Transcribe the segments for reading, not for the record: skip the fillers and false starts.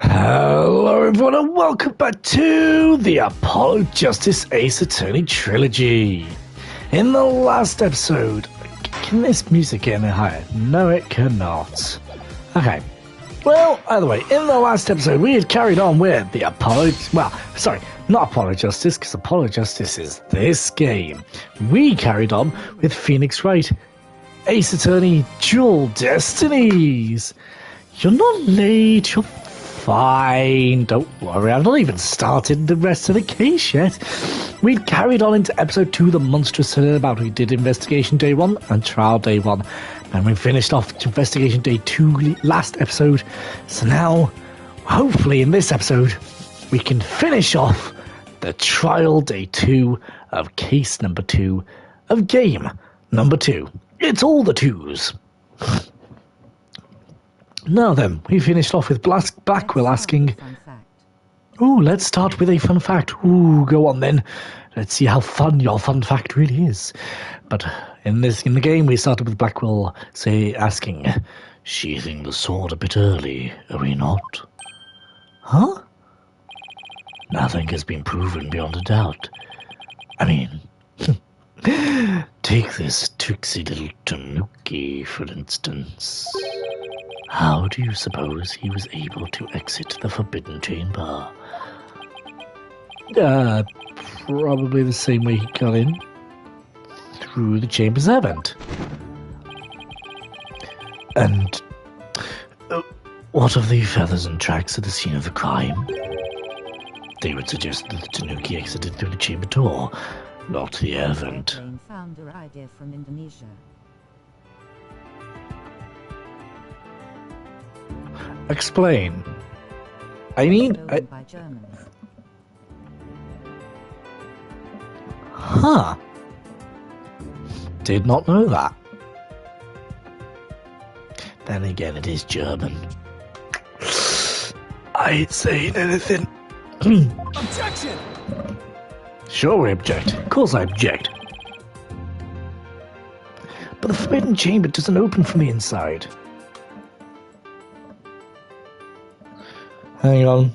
Hello everyone and welcome back to the Apollo Justice Ace Attorney Trilogy. In the last episode, can this music get any higher? No it cannot. Okay, well either way, in the last episode we had carried on with the not Apollo Justice, because Apollo Justice is this game. We carried on with Phoenix Wright, Ace Attorney Dual Destinies. You're not late, you're fine, don't worry, I've not even started the rest of the case yet. We'd carried on into episode 2, the monstrous turnabout. We did investigation day 1 and trial day 1, and we finished off investigation day 2 last episode. So now, hopefully in this episode, we can finish off the trial day 2 of case number 2 of game number 2. It's all the 2s. Now then, we finished off with Blackwell asking... Ooh, let's start with a fun fact. Ooh, go on then. Let's see how fun your fun fact really is. But in the game, we started with Blackwell asking, sheathing the sword a bit early, are we not? Huh? Nothing has been proven beyond a doubt. I mean... Take this tricksy little Tanuki, for instance. How do you suppose he was able to exit the Forbidden Chamber? Probably the same way he got in. Through the Chamber's event. And... what of the feathers and tracks at the scene of the crime? They would suggest that the Tanuki exited through the chamber door, not the event. Found her idea from Indonesia. Explain. I mean, By Germans. Huh. Did not know that. Then again, it is German. I ain't saying anything. Objection! Sure we object. Of course I object. But the Forbidden Chamber doesn't open from the inside. Hang on.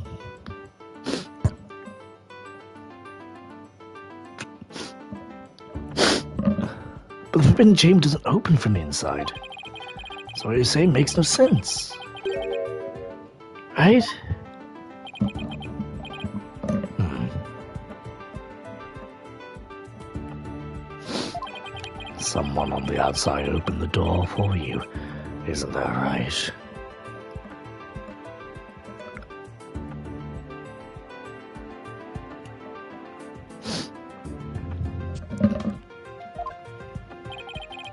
But the Forbidden Chamber doesn't open from the inside. So what you're saying makes no sense. Right? Someone on the outside opened the door for you. Isn't that right?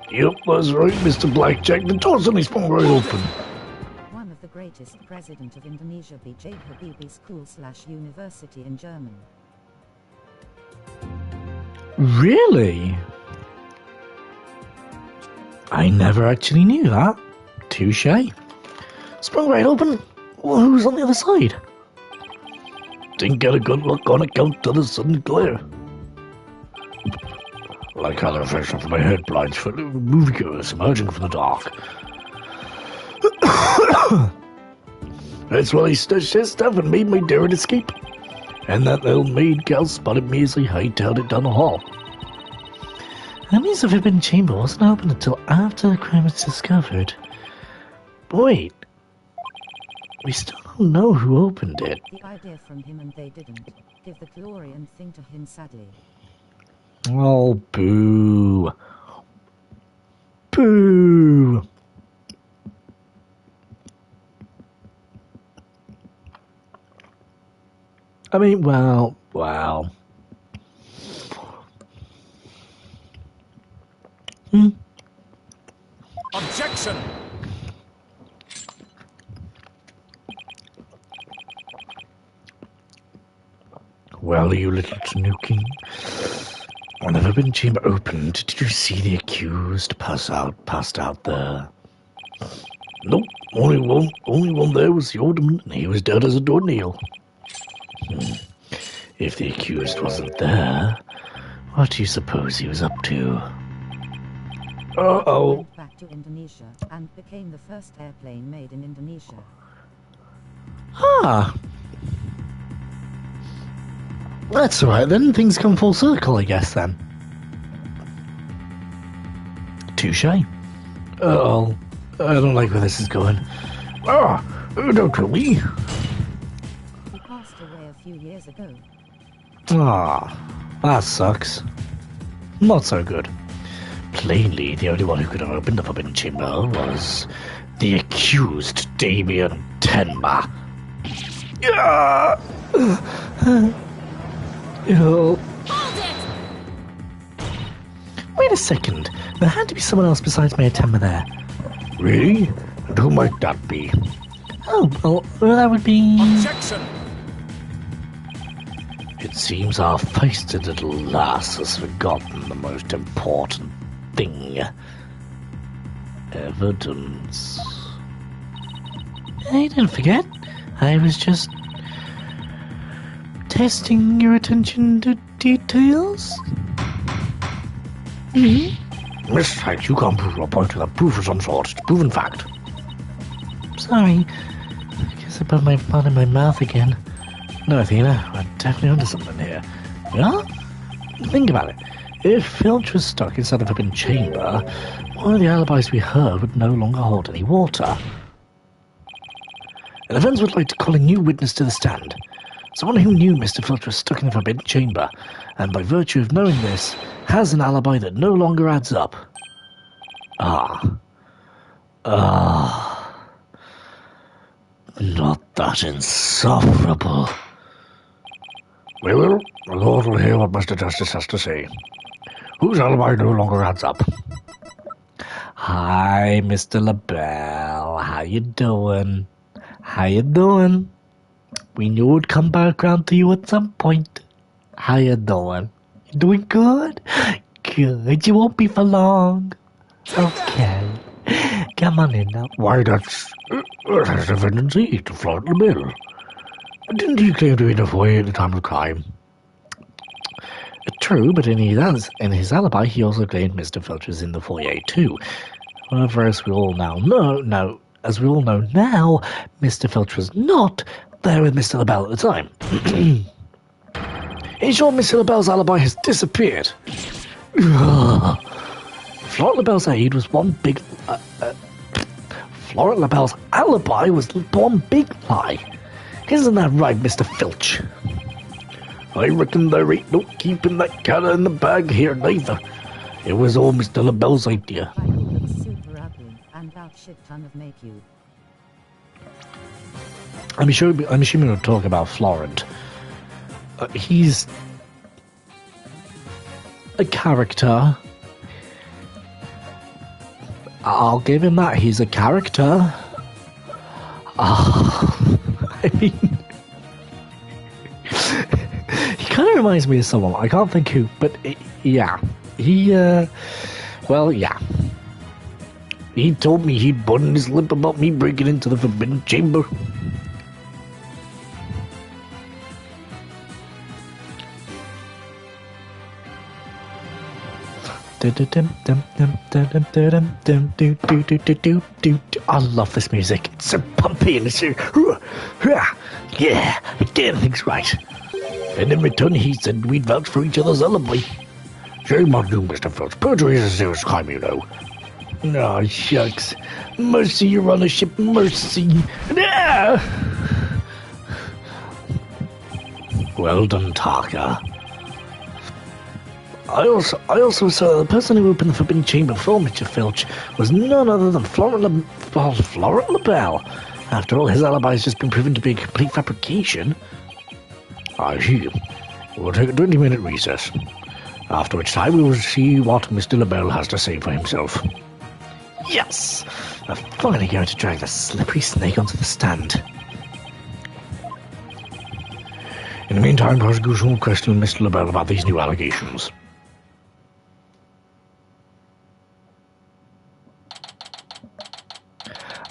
Yep, that's right, Mr. Blackjack. The door's only sprung right open. One of the greatest president of Indonesia, B.J. Habibie School/University in German. Really? I never actually knew that. Touche. Sprung right open. Well, who's on the other side? Didn't get a good look on account of the sudden glare. Like how the reflection from my headlights for moviegoers emerging from the dark. That's why he stashed his stuff and made my daring escape. And that little maid gal spotted me as I hightailed it down the hall. That means the Forbidden Chamber wasn't open until after the crime was discovered. But wait, we still don't know who opened it. The idea from him and they didn't. Give the glory and thing to him, sadly. Oh, boo. Boo. I mean, wow. Objection! Well, you little Tanuki. When the Forbidden Chamber opened, did you see the accused passed out there? Nope, only one there was the alderman, and he was dead as a doornail. If the accused wasn't there, what do you suppose he was up to? Went back to Indonesia and became the first airplane made in Indonesia. Ah, that's alright then. Things come full circle, I guess, then. Touche. Oh, I don't like where this is going. Ah, don't kill me. He passed away a few years ago. Ah, that sucks. Not so good. Plainly, the only one who could have opened the Forbidden Chamber was the accused Damien Tenma. Ah! Oh. Wait a second. There had to be someone else besides Mayor Tenma there. Really? And who might that be? Oh, well, that would be... Objection! It seems our feisty little lass has forgotten the most important thing. Evidence. I didn't forget. I was just testing your attention to details. Miss Hanks, you can't prove your point without proof of some sort. It's proven fact. Sorry. I guess I put my foot in my mouth again. No, Athena, we're definitely onto something here. Yeah? Think about it. If Filch was stuck inside a Forbidden Chamber, one of the alibis we heard would no longer hold any water. And the friends would like to call a new witness to the stand. Someone who knew Mr. Filch was stuck in the Forbidden Chamber, and by virtue of knowing this, has an alibi that no longer adds up. Not that insufferable. Well, the Lord will hear what Mr. Justice has to say. Whose alibi no longer adds up? Hi, Mr. LaBelle. How you doing? How you doing? We knew we'd come back around to you at some point. How you doing? You doing good? Good. You won't be for long. Okay. Come on in now. Why, that's evidence to float the bill. Didn't he claim to be in the foyer at the time of the crime? True, but in his alibi, he also claimed Mr. Filch was in the foyer too. However, as we all now know, Mr. Filch was not there with Mr. LaBelle at the time. In short, Mr. LaBelle's alibi has disappeared. Florent LaBelle's aid was one big... Florent LaBelle's alibi was one big lie. Isn't that right, Mr. Filch? I reckon there ain't no keeping that cat in the bag here neither. It was all Mr. LaBelle's idea. I look super ugly and about shit ton of make you. I'm assuming we'll talk about Florent. He's a character. I'll give him that. He's a character. I mean, he kind of reminds me of someone. I can't think who, but yeah. Well, yeah. He told me he'd button his lip about me breaking into the Forbidden Chamber. I love this music. It's so pumpy and it's so... Yeah, getting things right. And in return, he said we'd vouch for each other's alibi. Shame on you, Mr. Filch. Perjury is a serious crime, you know. Oh, shucks. Mercy, your ownership, mercy. Well done, Taka. I also saw the person who opened the Forbidden Chamber for Mr. Filch was none other than Florent LaBelle. After all, his alibi has just been proven to be a complete fabrication. I see. We'll take a 20-minute recess. After which time we will see what Mr. LaBelle has to say for himself. Yes! I'm finally going to drag the slippery snake onto the stand. In the meantime, prosecution will question Mr. LaBelle about these new allegations.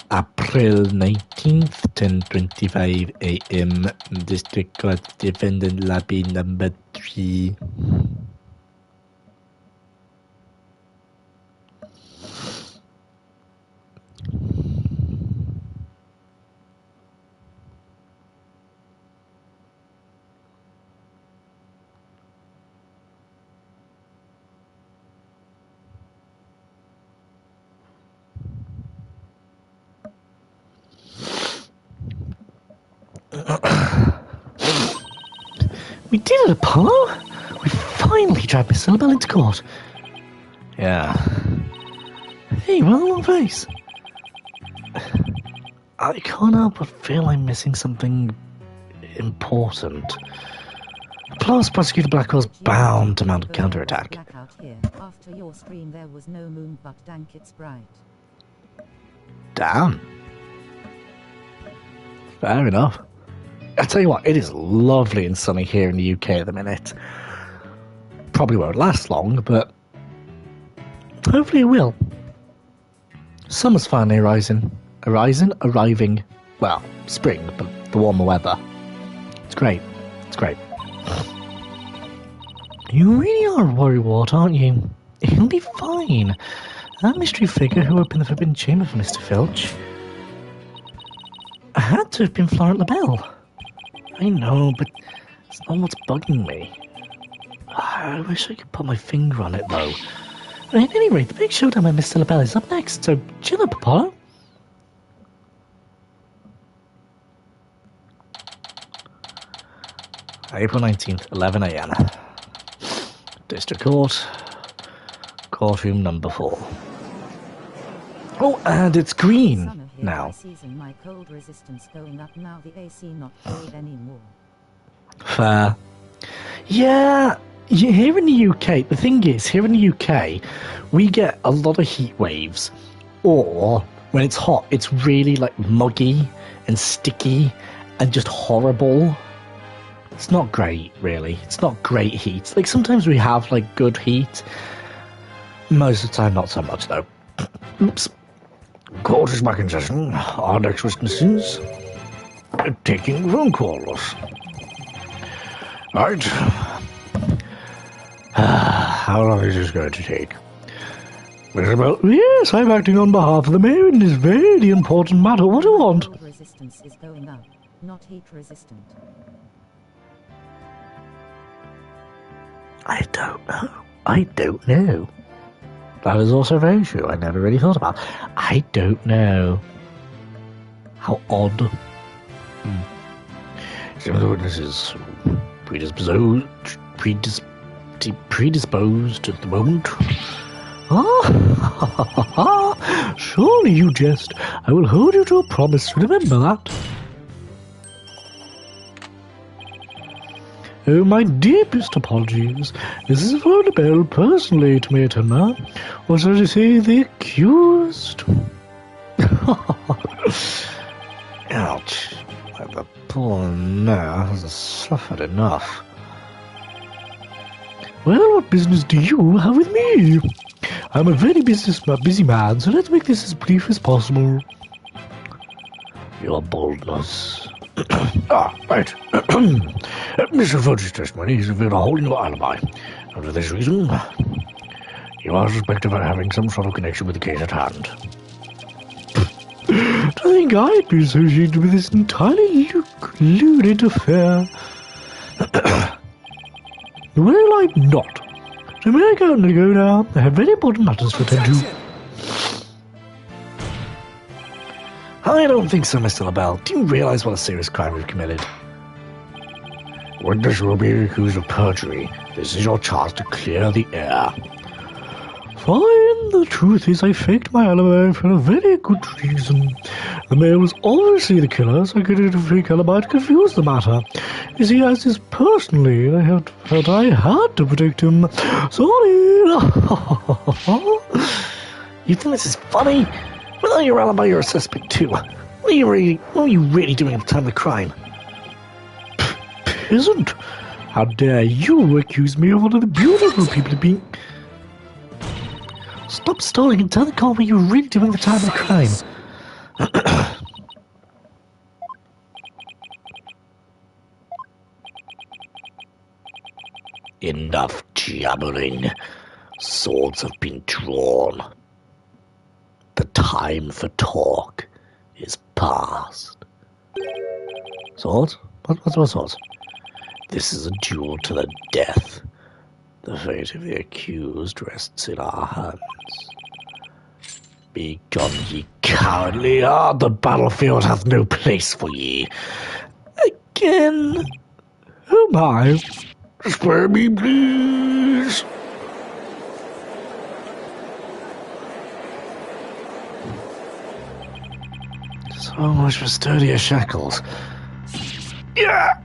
April 19th, 10:25 a.m. District Court Defendant Lobby number 3. We did it, Apollo! We finally dragged Miss Syllabel into court. Yeah. Hey, what a long face. I can't help but feel I'm missing something important. Plus, Prosecutor Blackwell's bound to mount a counterattack. Blackout here. After your scream there was no moon, but dank it's bright. Damn. Fair enough. I tell you what, it is lovely and sunny here in the UK at the minute. Probably won't last long, but hopefully it will. Summer's finally arriving. Well, spring, but the warmer weather. It's great. It's great. You really are a worrywart, aren't you? He'll be fine. That mystery figure who opened the Forbidden Chamber for Mr. Filch had to have been Florent LaBelle. I know, but it's not what's bugging me. I wish I could put my finger on it, though. At any rate, the big showdown with Mr. LaBelle is up next, so chill up, Apollo. April 19th, 11 AM. District Court. Courtroom number 4. Oh, and it's green now. Season, my cold resistance going up now, the AC not cold anymore. Fair. Yeah, here in the UK, the thing is, here in the UK, we get a lot of heat waves. Or, when it's hot, it's really, like, muggy and sticky and just horrible. It's not great, really. It's not great heat. Like, sometimes we have, like, good heat. Most of the time, not so much, though. Oops. Court is back in session. Our next witnesses taking phone calls. Right. How long is this going to take? Isabel? Yes, I'm acting on behalf of the mayor in this very important matter. What do you want? Cold resistance is going up, not heat resistant. I don't know. That is also very true. I never really thought about. I don't know. How odd. Some of the witnesses predisposed at the moment. Ah, surely you jest. I will hold you to a promise. Remember that. Oh, my deepest apologies. This is for LaBelle personally to me, Turner. Or shall I say, the accused? Ouch. The poor mayor has suffered enough. Well, what business do you have with me? I'm a very busy man, so let's make this as brief as possible. Your boldness. Right. Mr. Fudge's testimony is revealed a whole new alibi. And for this reason, you are suspected of having some sort of connection with the case at hand. I think I'd be associated with this entirely lewd affair. Well, I'm not. So may I go now? I have very important matters to attend to. I don't think so, Mr. LaBelle. Do you realize what a serious crime we've committed? Witness will be accused of perjury. This is your chance to clear the air. Fine. The truth is I faked my alibi for a very good reason. The mayor was obviously the killer, so I created a fake alibi to confuse the matter. You see, as is personally, I felt I had to protect him. Sorry. You think this is funny? Without your alibi, you're a suspect too. What were you really doing at the time of the crime? Peasant! How dare you accuse me of one of the beautiful people of being... Stop stalling and tell the court what you were really doing at the time of the crime. Enough jabbering. Swords have been drawn. The time for talk is past. Swords? What swords? This is a duel to the death. The fate of the accused rests in our hands. Begone, ye cowardly! The battlefield hath no place for ye. again? Who am I? Spare me, please. So much for sturdier shackles. Yeah!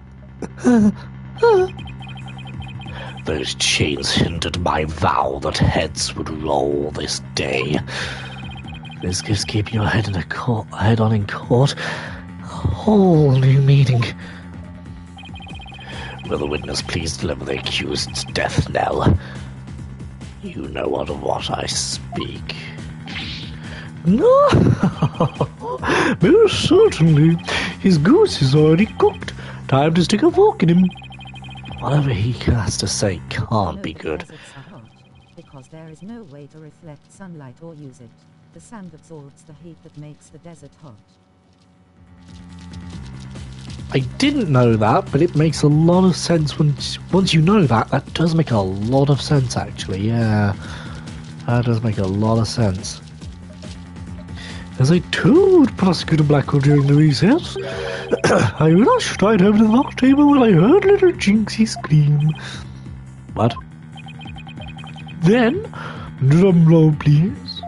Those chains hindered my vow that heads would roll this day. This gives keeping your head on in court a whole new meaning. Will the witness please deliver the accused's death knell? You know of what I speak. No, most certainly. His goose is already cooked. Time to stick a fork in him. Whatever he has to say can't be good. Deserts are hot, because there is no way to reflect sunlight or use it. The sand absorbs the heat that makes the desert hot. I didn't know that, but it makes a lot of sense once you know that. That does make a lot of sense, actually. Yeah, that does make a lot of sense. As I told Prosecutor Blackwell during the recess, I rushed right over to the lock table when I heard little Jinxie scream. What? Then, drumroll please,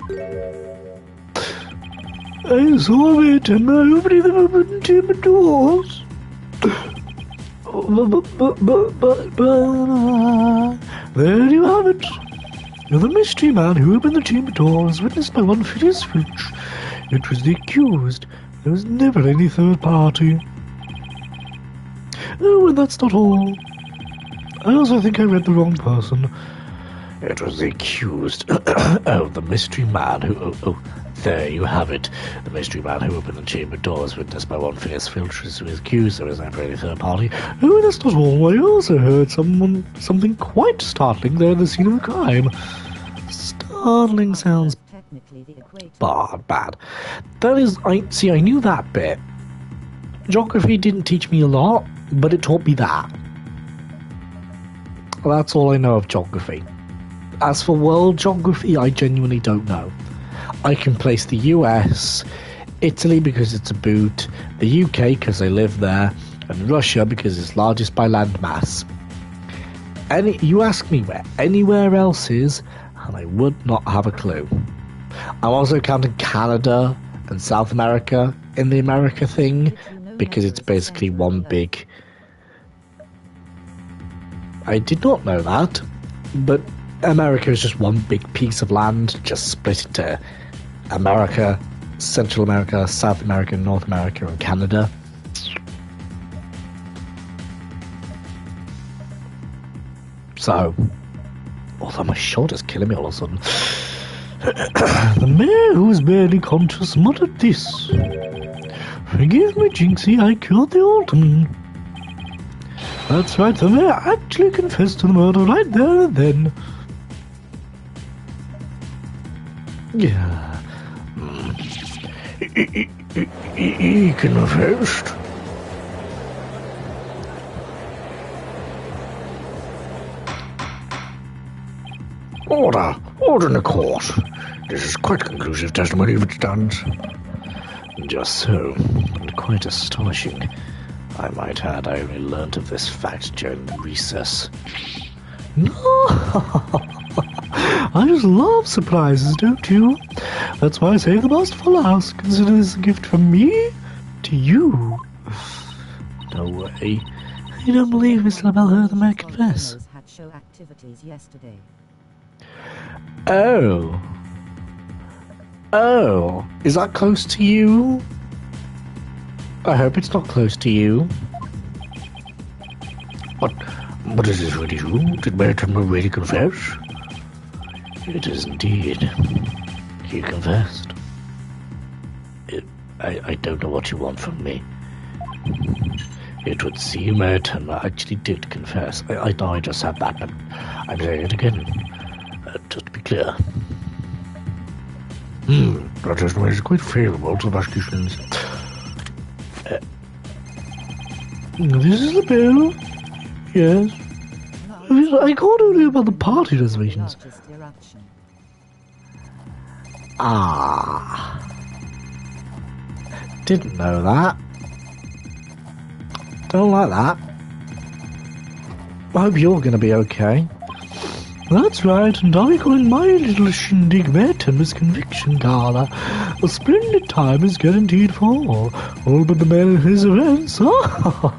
I saw it and I opened the open chamber doors. But, there you have it. You're the mystery man who opened the chamber doors, witnessed by one Phineas Filch. It was the accused. There was never any third party. Oh, and that's not all. I also think I read the wrong person. It was the accused. Oh, the mystery man who... Oh, there you have it. The mystery man who opened the chamber doors, witnessed by one Phineas Filch, was accused. There was never any third party. Oh, and that's not all. I also heard something quite startling there at the scene of the crime. Startling sounds bad. That is, I knew that bit. Geography didn't teach me a lot, but it taught me that. That's all I know of geography. As for world geography, I genuinely don't know. I can place the US, Italy because it's a boot, the UK because I live there, and Russia because it's largest by land mass. You ask me where anywhere else is, and I would not have a clue. I'm also counting Canada and South America in the America thing, because it's basically one big... I did not know that, but America is just one big piece of land, just split into America, Central America, South America, North America, and Canada. So, although my shoulder's killing me all of a sudden. The mayor, who was barely conscious, muttered this. Forgive me, Jinxie, I killed the alderman. That's right, the mayor actually confessed to the murder right there and then. Yeah. He confessed. Order in the court. This is quite conclusive testimony if it stands. Just so, and quite astonishing. I might add, I only learnt of this fact during the recess. No! I just love surprises, don't you? That's why I save the best for last. Consider this a gift from me to you. No way. You don't believe Miss LaBelle heard the man confess? Had show activities yesterday. Oh. Oh. Is that close to you? I hope it's not close to you. But is this really true? Did Merton really confess? It is indeed. He confessed. I don't know what you want from me. It would seem Merton actually did confess. I know I just said that, but I'm saying it again. Just to be clear. That testimony is quite favourable to the prosecution's. This is the bill. Yes. I called earlier about the party reservations. Ah. Didn't know that. Don't like that. I hope you're going to be okay. That's right, and I'll be calling my little shindig Timbers Conviction Gala. A splendid time is guaranteed for all but the man and his events. Well,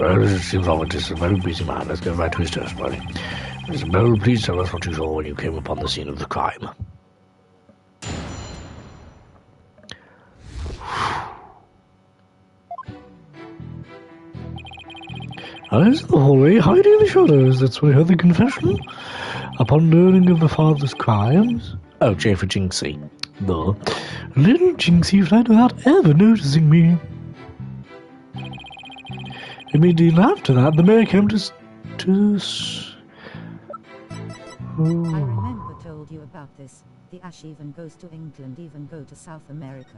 it seems like it's a very busy man. Let's get right to his testimony. Mr. Bell, please tell us what you saw when you came upon the scene of the crime. I was in the hallway, hiding in the shadows. That's where I heard the confession. Upon learning of the father's crimes... Oh, J for Jinxie. The little Jinxie fled without ever noticing me. Immediately after that, the mayor came to I remember told you about this. The ash even goes to England, even go to South America.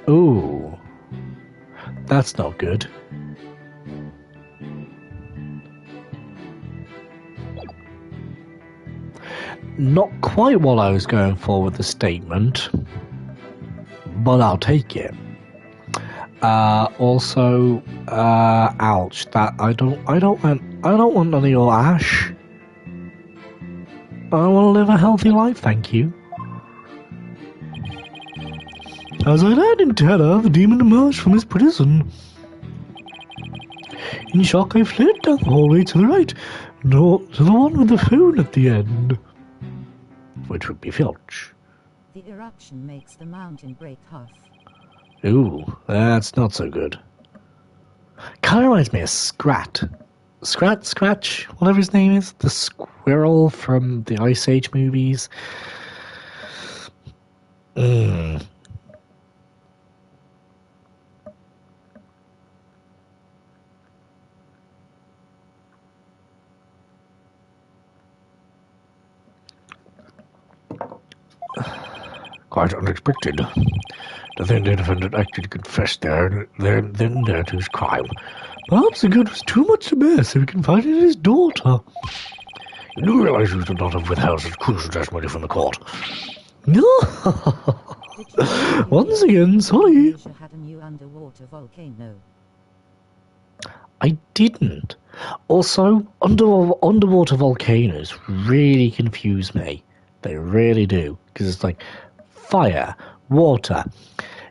Oh. That's not good. Not quite what I was going for with the statement, but I'll take it. Also, ouch! That I don't want none of your ash. I want to live a healthy life, thank you. As I lay in terror, the demon emerged from his prison. In shock, I fled down the hallway to the right, to the one with the phone at the end. Which would be Filch. The eruption makes the mountain break half. Ooh, that's not so good. Kinda reminds me of Scratch, whatever his name is. The squirrel from the Ice Age movies. Quite unexpected. The defendant actually confessed then there to his crime. Perhaps the guilt was too much to bear, so he confided in his daughter. You do realize you should not have withheld such crucial testimony from the court? No. Once again, sorry. Had a new underwater volcano. I didn't. Also, underwater volcanoes really confuse me. They really do. Because it's like fire, water.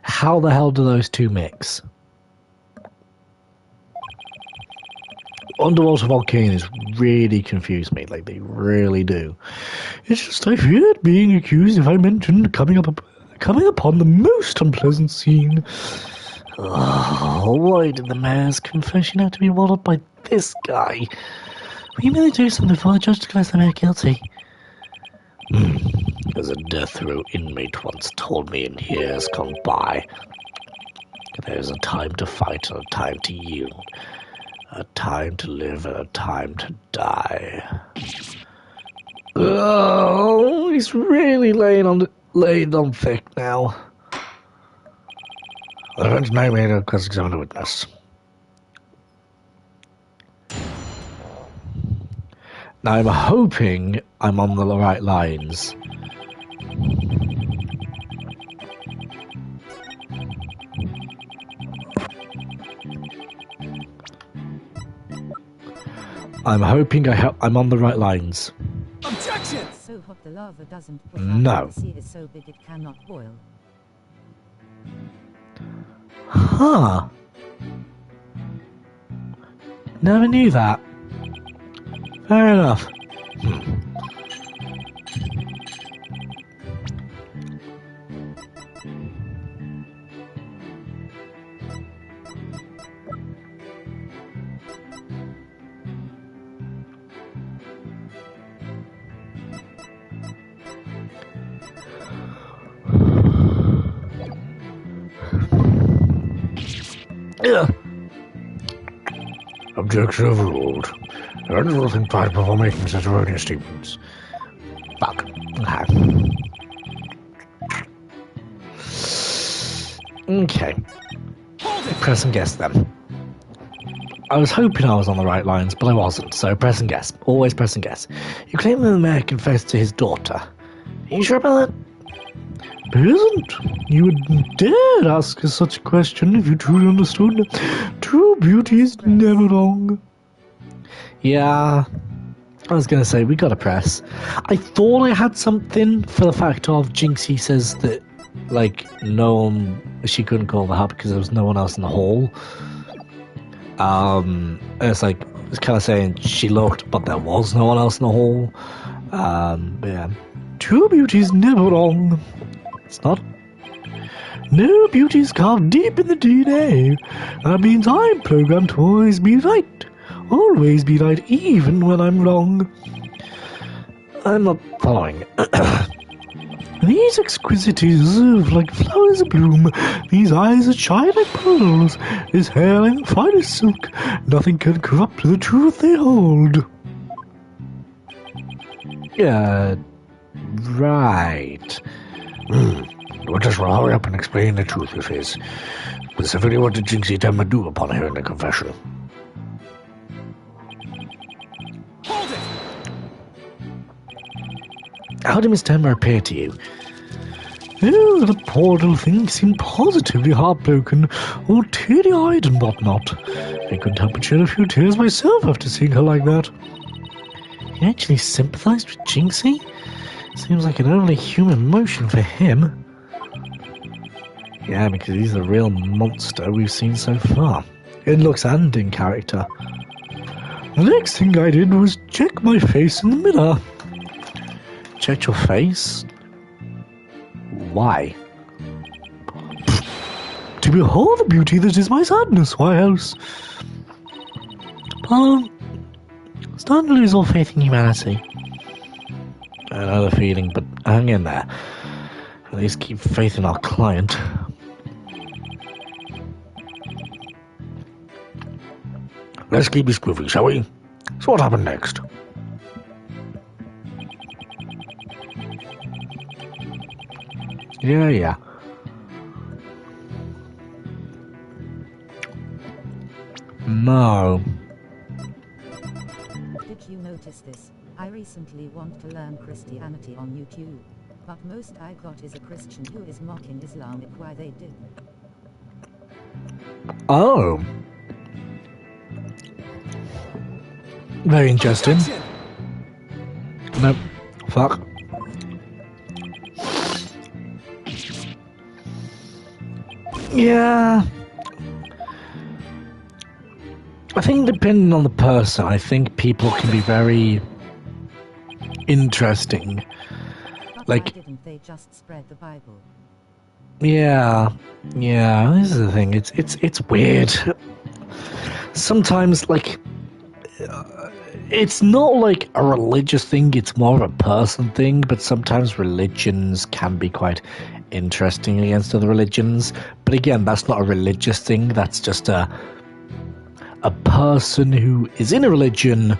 How the hell do those two mix? Underwater volcanoes really confuse me. Like, they really do. It's just I feared being accused if I mentioned coming upon the most unpleasant scene. Oh, why did the mayor's confession have to be walled up by this guy? We merely do something before the judge declares the mayor guilty. As a death row inmate once told me in years gone by, there's a time to fight and a time to yield, a time to live and a time to die. Oh, he's really laying on thick now. The defense now made a cross-examine witness. Now I'm hoping I'm on the right lines. I'm hoping I'm on the right lines. Objection! So hot the lava doesn't push No. out. The sea is so big it cannot boil. Huh. Never knew that. Fair enough. Objection overruled. There is nothing prior before making such erroneous statements. Fuck. Okay. Press and guess then. I was hoping I was on the right lines, but I wasn't, so press and guess. Always press and guess. You claim that the mayor confessed to his daughter. Are you sure about that? It isn't. You would dare ask us such a question if you truly understood. True beauty is never wrong. Yeah, I was going to say, we got to press. I thought I had something for the fact of Jinxie says that, like, no one, she couldn't call the help because there was no one else in the hall. It's like, it's kind of saying she looked, but there was no one else in the hall. But yeah. True beauty is never wrong. It's not. No, beauty is carved deep in the DNA. That means I'm programmed to always be right. Always be right, even when I'm wrong. I'm not following. These exquisities are like flowers bloom. These eyes that shine like pearls. This hair like the finest silk. Nothing can corrupt the truth they hold. Yeah, right. We'll just hurry up and explain the truth of his. Specifically, what did Jinxie tell me to do upon hearing the confession? Hold it! How did Miss Tenma appear to you? Oh, the poor little thing seemed positively heartbroken, all teary-eyed and whatnot. I couldn't help but shed a few tears myself after seeing her like that. He actually sympathized with Jinxie? Seems like an only human emotion for him. Yeah, because he's the real monster we've seen so far. In looks and in character. The next thing I did was check my face in the mirror. Check your face? Why? To behold the beauty that is my sadness, why else? Stand to lose all faith in humanity. Another feeling, but hang in there. At least keep faith in our client. Let's keep this groovy, shall we? So what happened next? Yeah. No. Did you notice this? I recently want to learn Christianity on YouTube. But most I got is a Christian who is mocking Islamic why they did. Oh. Very interesting. Objection! Nope. Fuck. Yeah. I think depending on the person, I think people can be very interesting. But Like, why didn't they just spread the Bible? yeah, this is the thing. It's weird. Sometimes, like, it's not like a religious thing. It's more of a person thing. But sometimes religions can be quite interesting against other religions. But again, that's not a religious thing. That's just a person who is in a religion.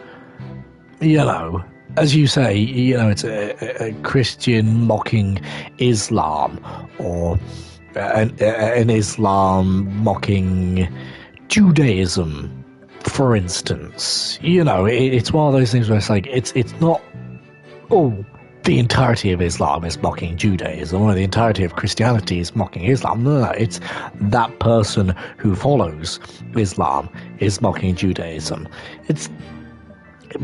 You know, as you say, you know, it's a Christian mocking Islam, or an Islam mocking Judaism, for instance. You know, it's one of those things where it's like, it's not, the entirety of Islam is mocking Judaism, or the entirety of Christianity is mocking Islam. No, it's that person who follows Islam is mocking Judaism. It's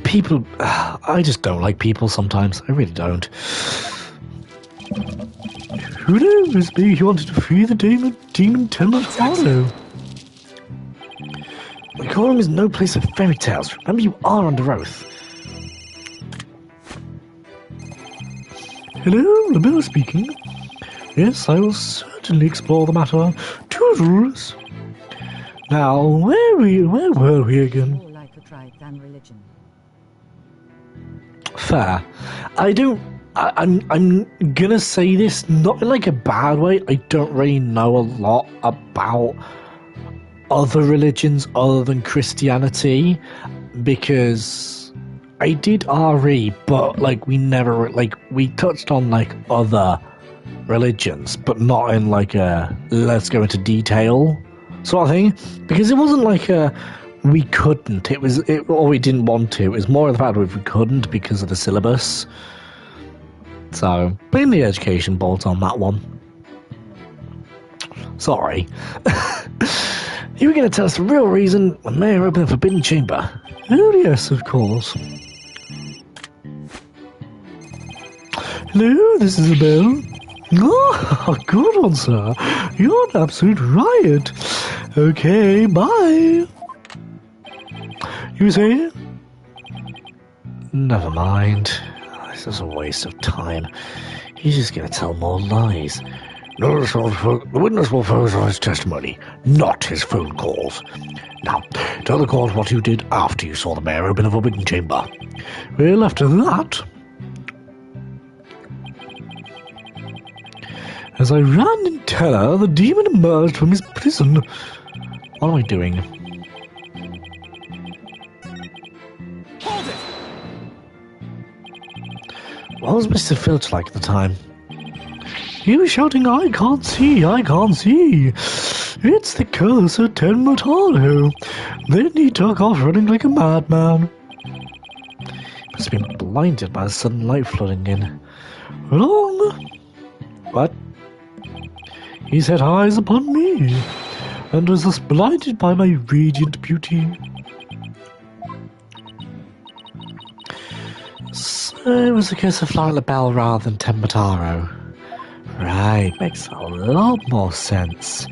people. I just don't like people sometimes. I really don't. Who knows? Maybe he wanted to free the demon 10 months ago. The quorum is no place for fairy tales. Remember, you are under oath. Hello, Lamella speaking. Yes, I will certainly explore the matter. Toodles. Now, where were we again? More like a tribe than religion. Fair. I'm gonna say this not in like a bad way. I don't really know a lot about other religions other than Christianity, because I did RE, but like we never we touched on like other religions, but not in like a let's go into detail sort of thing, because it wasn't like a we couldn't. Or we didn't want to. It was more of the fact that we couldn't because of the syllabus. So, blame the education board on that one. Sorry. You were going to tell us the real reason when Mayor opened the Forbidden Chamber. Oh, yes, of course. Hello, this is Isabel. Oh, good one, sir. You're an absolute riot. Okay, bye. You say? Never mind. This is a waste of time. He's just going to tell more lies. The witness will focus on his testimony, not his phone calls. Now, tell the court what you did after you saw the mayor open the Forbidden Chamber. Well, after that, as I ran in terror, the demon emerged from his prison. What am I doing? Hold it! What was Mr. Filch like at the time? He was shouting, I can't see, I can't see. It's the curse of Tenmataro. Then he took off running like a madman. He must have been blinded by the sudden light flooding in. Wrong. What? He set eyes upon me, and was thus blinded by my radiant beauty. So it was the curse of Flora LaBelle rather than Tenmataro. Right, makes a lot more sense.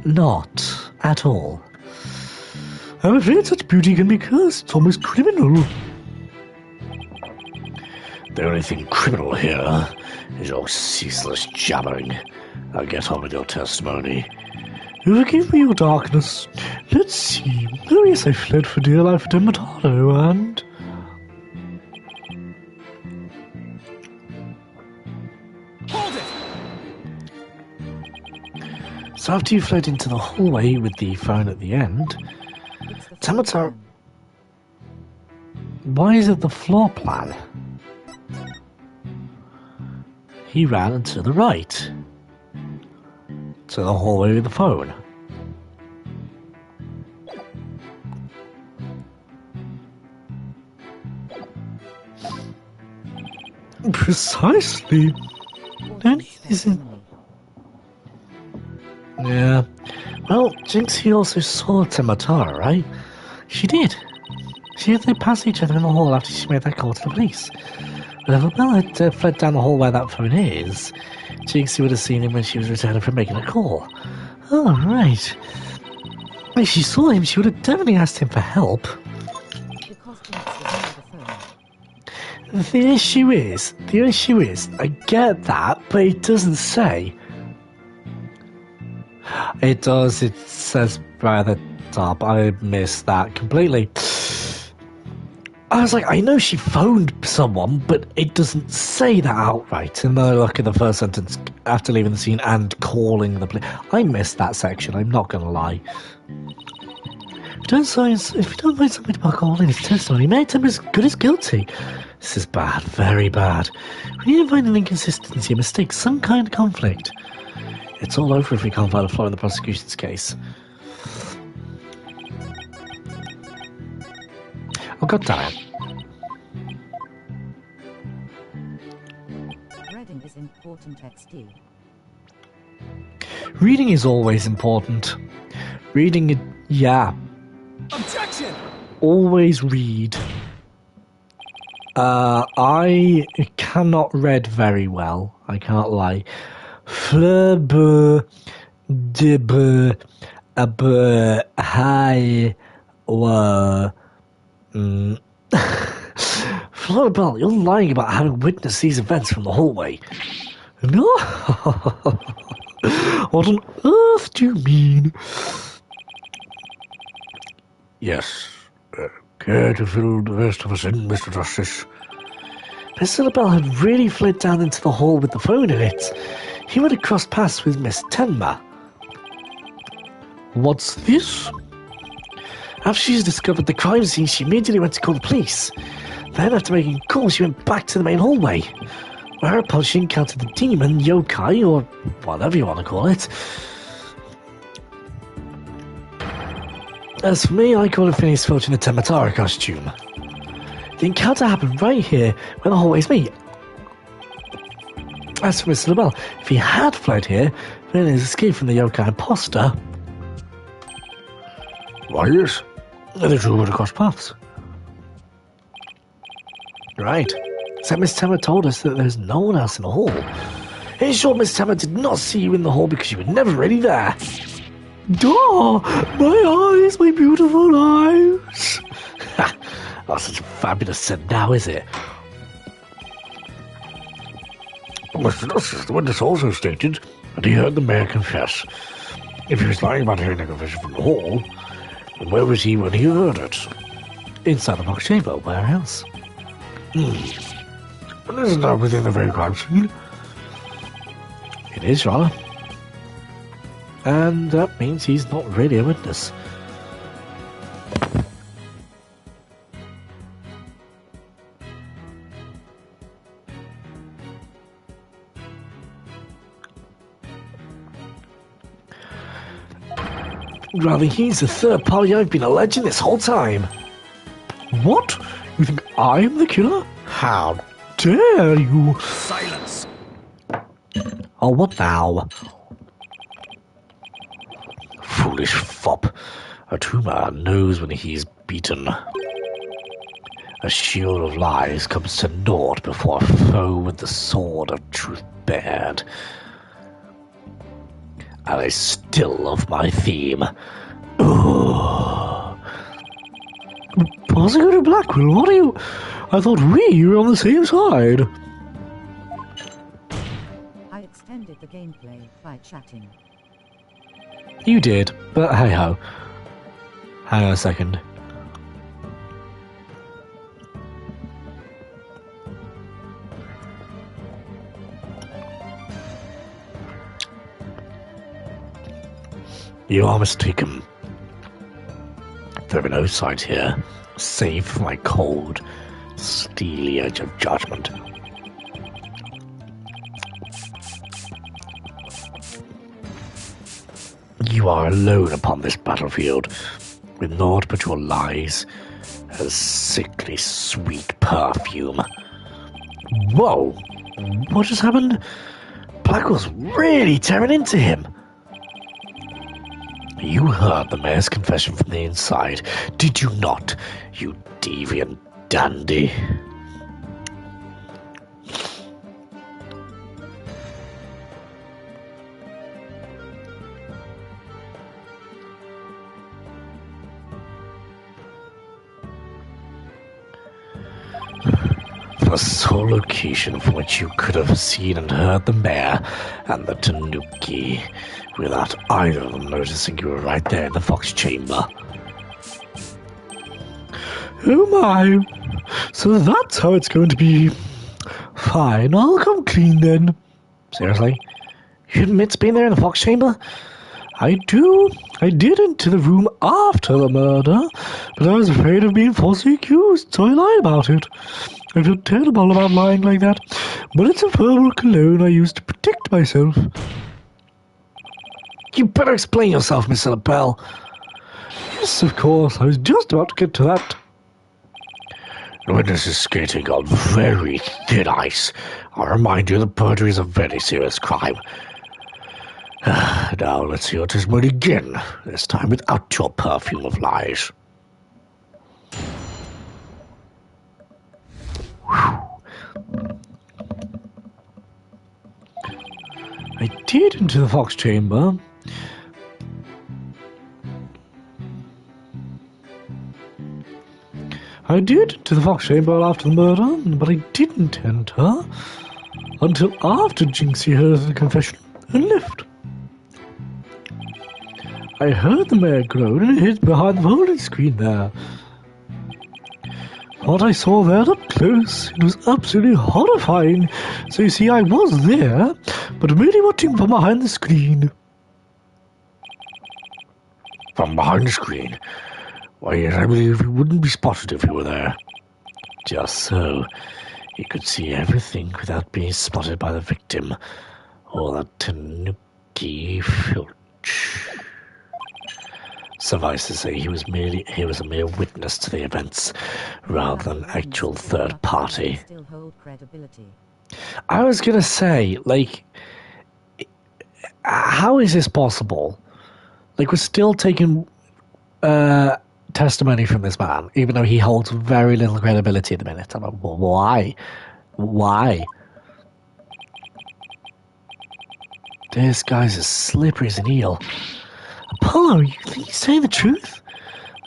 Not at all. I'm afraid such beauty can be cursed. It's almost criminal. The only thing criminal here is your ceaseless jabbering. Now get on with your testimony. Forgive me your darkness. Let's see. Oh yes, I fled for dear life to Matado and... So after you fled into the hallway with the phone at the end, Tamataro... Why is it the floor plan? He ran to the right. To the hallway with the phone. Precisely. And he isn't... Yeah. Well, Jinxie also saw Tamatara, right? She did. She had they pass each other in the hall after she made that call to the police. But if Bella had fled down the hall where that phone is, Jinxie would have seen him when she was returning from making a call. Oh, right. If she saw him, she would have definitely asked him for help. The issue is, I get that, but it doesn't say. It does, it says right at the top. I missed that completely. I was like, I know she phoned someone, but it doesn't say that outright. And then I look at the first sentence after leaving the scene and calling the police. I missed that section, I'm not going to lie. If you don't find something to back all in his testimony, make him as good as guilty. This is bad, very bad. We need to find an inconsistency, a mistake, some kind of conflict. It's all over if we can't find a flaw in the prosecution's case. Oh, god damn it. Reading is important, XD. Reading is always important. Reading, yeah. Objection! Always read. I cannot read very well. I can't lie. Flubber, dibber, abber, hi, wa. Florabelle, you're lying about having witnessed these events from the hallway. No. What on earth do you mean? Yes. Care to fill the rest of us in, Mr. Justice? Miss Florabelle had really fled down into the hall with the phone in it. He would have crossed paths with Miss Tenma. What's this? After she's discovered the crime scene, she immediately went to call the police. Then, after making a call, she went back to the main hallway. Whereupon she encountered the demon, yokai, or whatever you want to call it. As for me, I call it Phineas Filch in a Tematara costume. The encounter happened right here, where the hallways meet. As for Mr. LaBelle, if he had fled here, then his escape from the yokai imposter. Why, yes. The two would have crossed paths. Right. So Miss Temmer told us that there's no one else in the hall. In short, Miss Temmer did not see you in the hall because you were never really there. Duh! My eyes, my beautiful eyes! Oh, such a fabulous scent now, is it? The witness also stated that he heard the mayor confess. If he was lying about hearing the confession from the hall, then where was he when he heard it? Inside the box chamber. Where else? But isn't that within the very crime scene? It is, rather. And that means he's not really a witness. Rather, he's the third party I've been alleging this whole time. What? You think I'm the killer? How dare you? Silence! Oh, what now? Foolish fop. A true man knows when he's beaten. A shield of lies comes to naught before a foe with the sword of truth bared. And I still love my theme. Ugh. Prosecutor Blackwell, what are you? I thought we were on the same side. I extended the gameplay by chatting. You did, but hey ho. Hang on a second. You are mistaken. There are no sides here, save for my cold, steely edge of judgment. You are alone upon this battlefield, with naught but your lies, a sickly sweet perfume. Whoa! What just happened? Blackwell's really tearing into him. You heard the mayor's confession from the inside, did you not, you deviant dandy? The sole location from which you could have seen and heard the mayor and the Tanuki without either of them noticing you were right there in the Fox chamber. Oh my, so that's how it's going to be. Fine, I'll come clean then. Seriously? You admit to being there in the Fox chamber? I do. I did enter the room after the murder, but I was afraid of being falsely accused, so I lied about it. I feel terrible about lying like that, but it's a verbal cologne I use to protect myself. You better explain yourself, Mr. LaBelle. Yes, of course. I was just about to get to that. The witness is skating on very thin ice. I'll remind you that perjury is a very serious crime. Now let's see your testimony again, this time without your perfume of lies. I did enter the Fox chamber. I did enter the Fox chamber after the murder, but I didn't enter until after Jinxie heard the confession and left. I heard the mayor groan and hid behind the folding screen there. What I saw there up close, it was absolutely horrifying. So you see, I was there, but merely watching from behind the screen. From behind the screen? Why, yes, I believe you wouldn't be spotted if you were there. Just so. You could see everything without being spotted by the victim, or that Tanuki Filch. Suffice to say, he was a mere witness to the events, rather than actual third party. Still hold credibility. I was gonna say, like, how is this possible? Like, we're still taking testimony from this man, even though he holds very little credibility at the minute. I'm like, well, why? Why? This guy's as slippery as an eel. Apollo, you think he's saying the truth?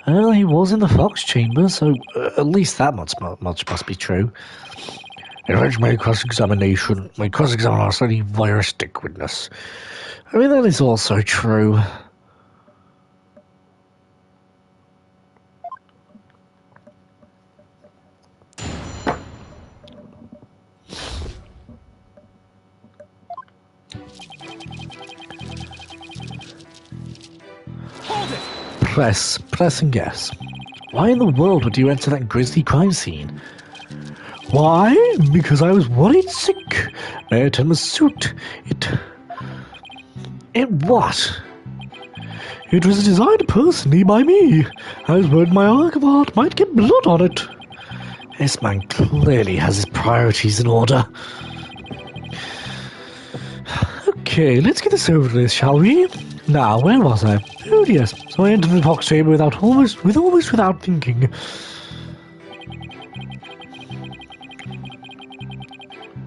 Well, he was in the Fox chamber, so at least that much must be true. In which my cross-examiner said he voyeuristic witness. I mean, that is also true. Hold it! Press and guess. Why in the world would you enter that grisly crime scene? Why? Because I was worried sick. May I attend my suit? It what? It was designed personally by me. I was worried my work of art might get blood on it. This man clearly has his priorities in order. Okay, let's get this over with, shall we? Now, where was I? Oh yes, so I entered the Fox chamber almost without thinking.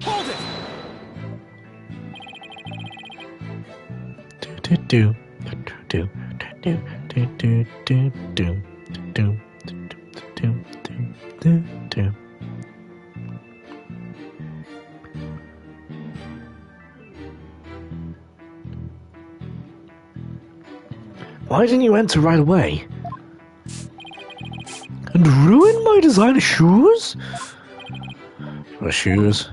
Hold it! Why didn't you enter right away? And ruin my designer shoes? My shoes?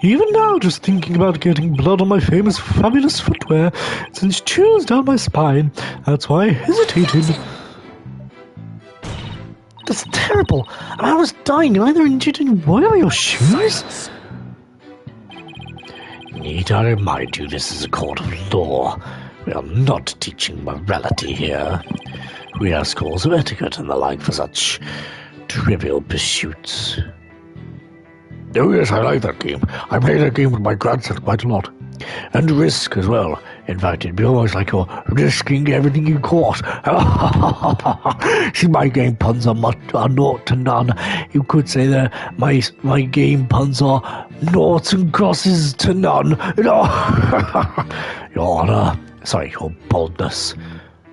Even now, just thinking about getting blood on my famous fabulous footwear sends chills down my spine. That's why I hesitated. That's terrible. I was dying and either injured and why are your shoes? Silence. Need I remind you this is a court of law? We are not teaching morality here. We have scores of etiquette and the like for such trivial pursuits. Oh yes, I like that game. I play that game with my grandson quite a lot. And Risk as well. In fact, it'd be almost like you're risking everything you caught. See, my game puns are naught to none. You could say that my game puns are noughts and crosses to none. Your Honor, sorry, your boldness.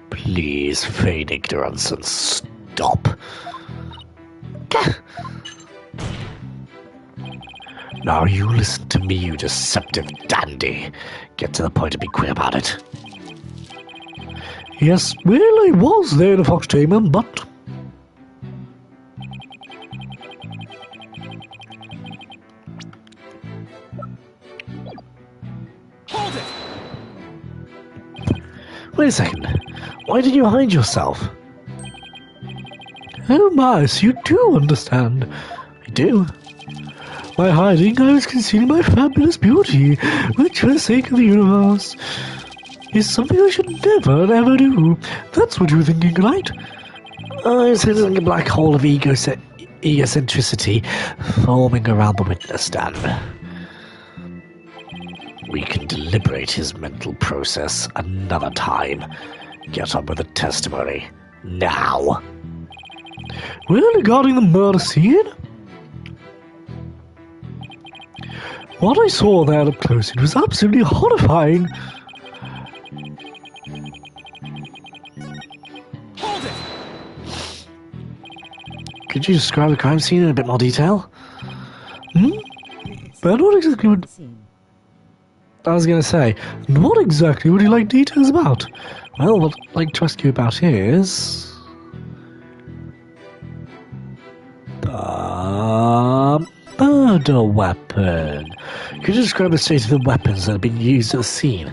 Please feign ignorance and stop. Now you listen to me, you deceptive dandy. Get to the point and be quick about it. Yes, well, I was there in the Fox chamber, but... Hold it! Wait a second. Why did you hide yourself? Oh my, so you do understand. I do. By hiding, I was concealing my fabulous beauty, which, for the sake of the universe, is something I should never, ever do. That's what you're thinking, right? It's like a black hole of egocentricity forming around the witness stand. We can deliberate his mental process another time. Get on with the testimony. Now. Well, regarding the murder scene... what I saw there up close, it was absolutely horrifying. Hold it! Could you describe the crime scene in a bit more detail? But what exactly would... I was going to say, what exactly would you like details about? Well, what I'd like to ask you about is... the murder weapon. Could you describe the state of the weapons that have been used at the scene?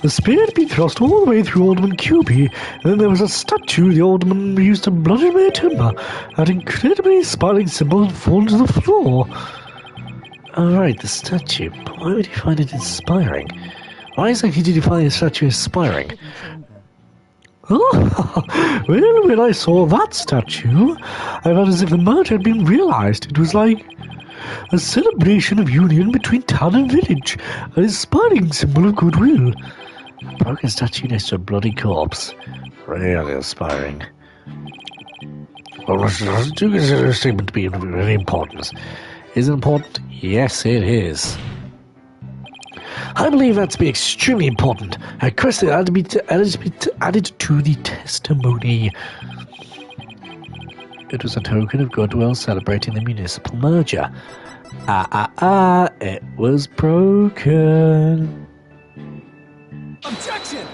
The spear had been thrust all the way through Alderman Cupie, and then there was a statue the Alderman used to bludgeon my timber. That incredibly inspiring symbol had fallen to the floor. Alright, the statue. But why would you find it inspiring? Why exactly did you find the statue inspiring? Oh, well, when I saw that statue, I felt as if the murder had been realized. It was like A celebration of union between town and village. An inspiring symbol of goodwill. A broken statue next to a bloody corpse. Really inspiring. Well, do you consider a statement to be of any importance? Is it important? Yes, it is. I believe that to be extremely important. I request it added to the testimony. It was a token of goodwill celebrating the municipal merger. It was broken. Objection!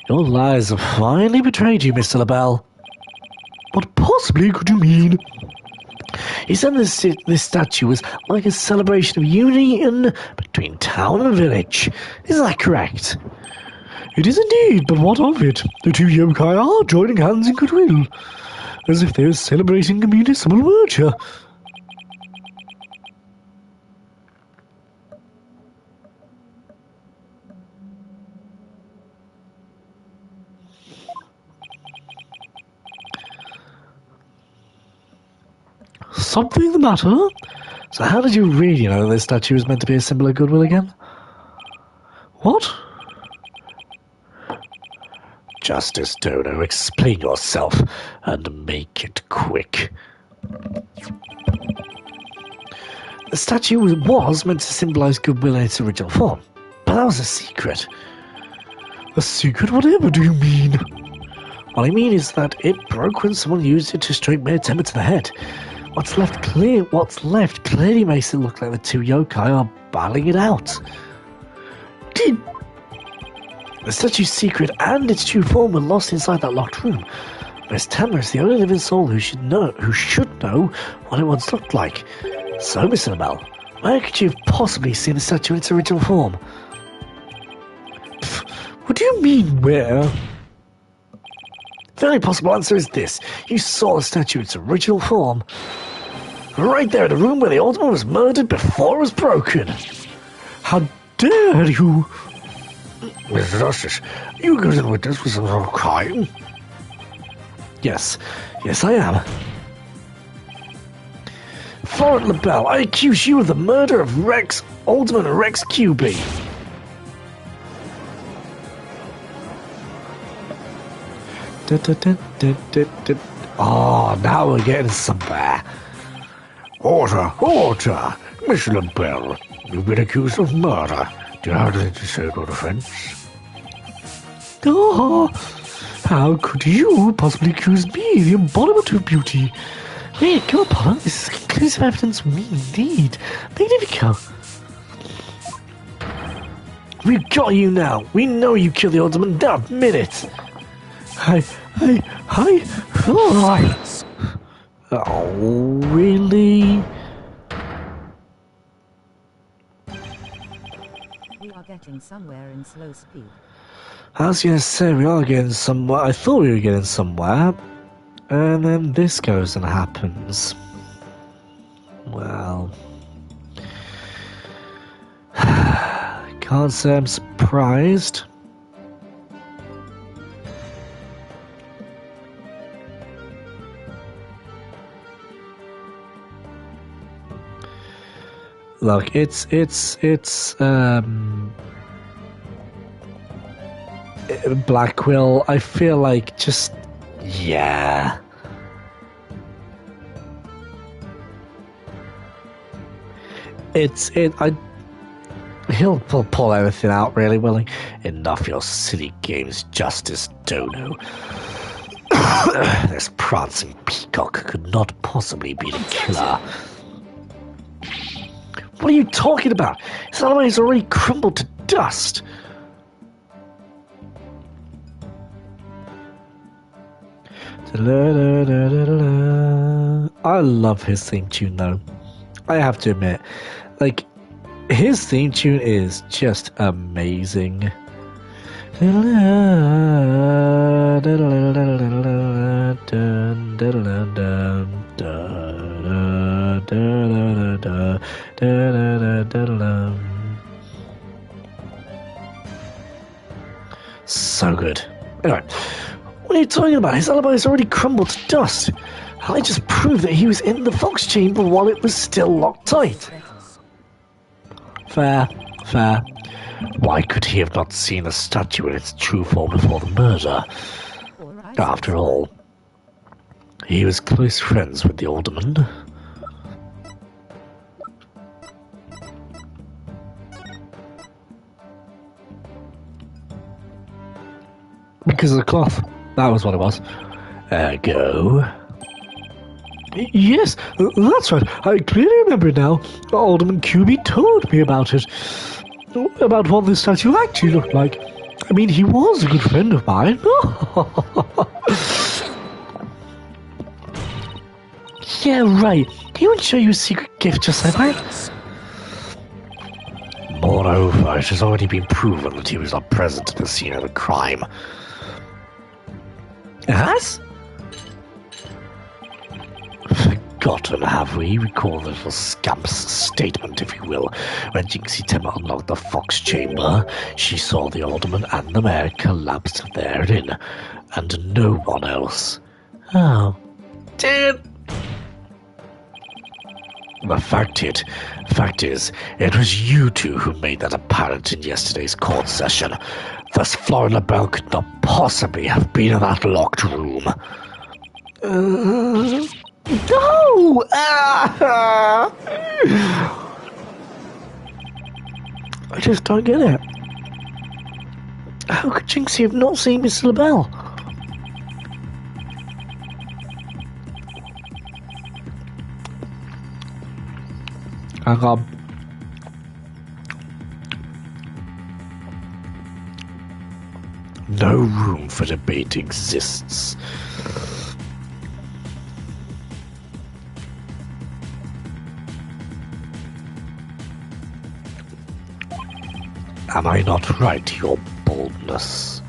Your lies have finally betrayed you, Mr. LaBelle. What possibly could you mean? You said this statue was like a celebration of union between town and village. Isn't that correct? It is indeed, but what of it? The two yokai are joining hands in goodwill, as if they were celebrating a municipal merger. Something the matter? So how did you really know this statue was meant to be a symbol of goodwill again? What? Justice Dono, explain yourself, and make it quick. The statue was meant to symbolize goodwill in its original form, but that was a secret. A secret? Whatever do you mean? What I mean is that it broke when someone used it to strike Mayor Temper to the head. What's left clearly makes it look like the two yokai are battling it out. The statue's secret and its true form were lost inside that locked room. Miss Temper is the only living soul who should know what it once looked like. So, Mr. LaBelle, where could you have possibly seen the statue in its original form? What do you mean, where? The only possible answer is this. You saw the statue in its original form. Right there in the room where the old man was murdered before it was broken. How dare you? Mr. Justice, you guys are witness for some sort of crime? Yes, I am. Florent LaBelle, I accuse you of the murder of Alderman Rex QB. Oh, now we're getting somewhere. Order! Mr. LaBelle, you've been accused of murder. Do you have anything to say to defense? Oh, how could you possibly accuse me, the embodiment of beauty? Wait, go upon it. This is conclusive evidence we need. Magnifico. We've got you now. We know you killed the alderman. Now admit it. Oh, really? We are getting somewhere in slow speed. I was gonna say, we are getting somewhere. I thought we were getting somewhere. And then this goes and happens. Well. Can't say I'm surprised. Look, it's Blackwell, I feel like just, yeah. He'll pull everything out, really, will he? Enough your silly games, Justice Dono. This prancing peacock could not possibly be the killer. What are you talking about? His alibi is already crumbled to dust. I love his theme tune, though. I have to admit, like, his theme tune is just amazing. So good. Anyway, what are you talking about? His alibi is already crumbled to dust. I just proved that he was in the Fox chamber while it was still locked tight. Fair. Why could he have not seen a statue in its true form before the murder? After all, he was close friends with the alderman. Because of the cloth. That was what it was. Go. Yes, that's right. I clearly remember it now. Alderman QB told me about it. About what the statue actually looked like. I mean, he was a good friend of mine. Yeah, right. He would show you a secret gift just like that. Moreover, it has already been proven that he was not present at the scene of the crime. It has? Forgotten, have we? Recall the little scamp's statement, if you will. When Jinxie Timmer unlocked the Fox chamber, she saw the alderman and the mayor collapsed therein, and no one else. Oh. Dude! The fact is, it was you two who made that apparent in yesterday's court session. Thus, Flora LaBelle could not possibly have been in that locked room. No! I just don't get it. How could Jinxie have not seen Miss LaBelle? Hang on. No room for debate exists. Am I not right, your boldness?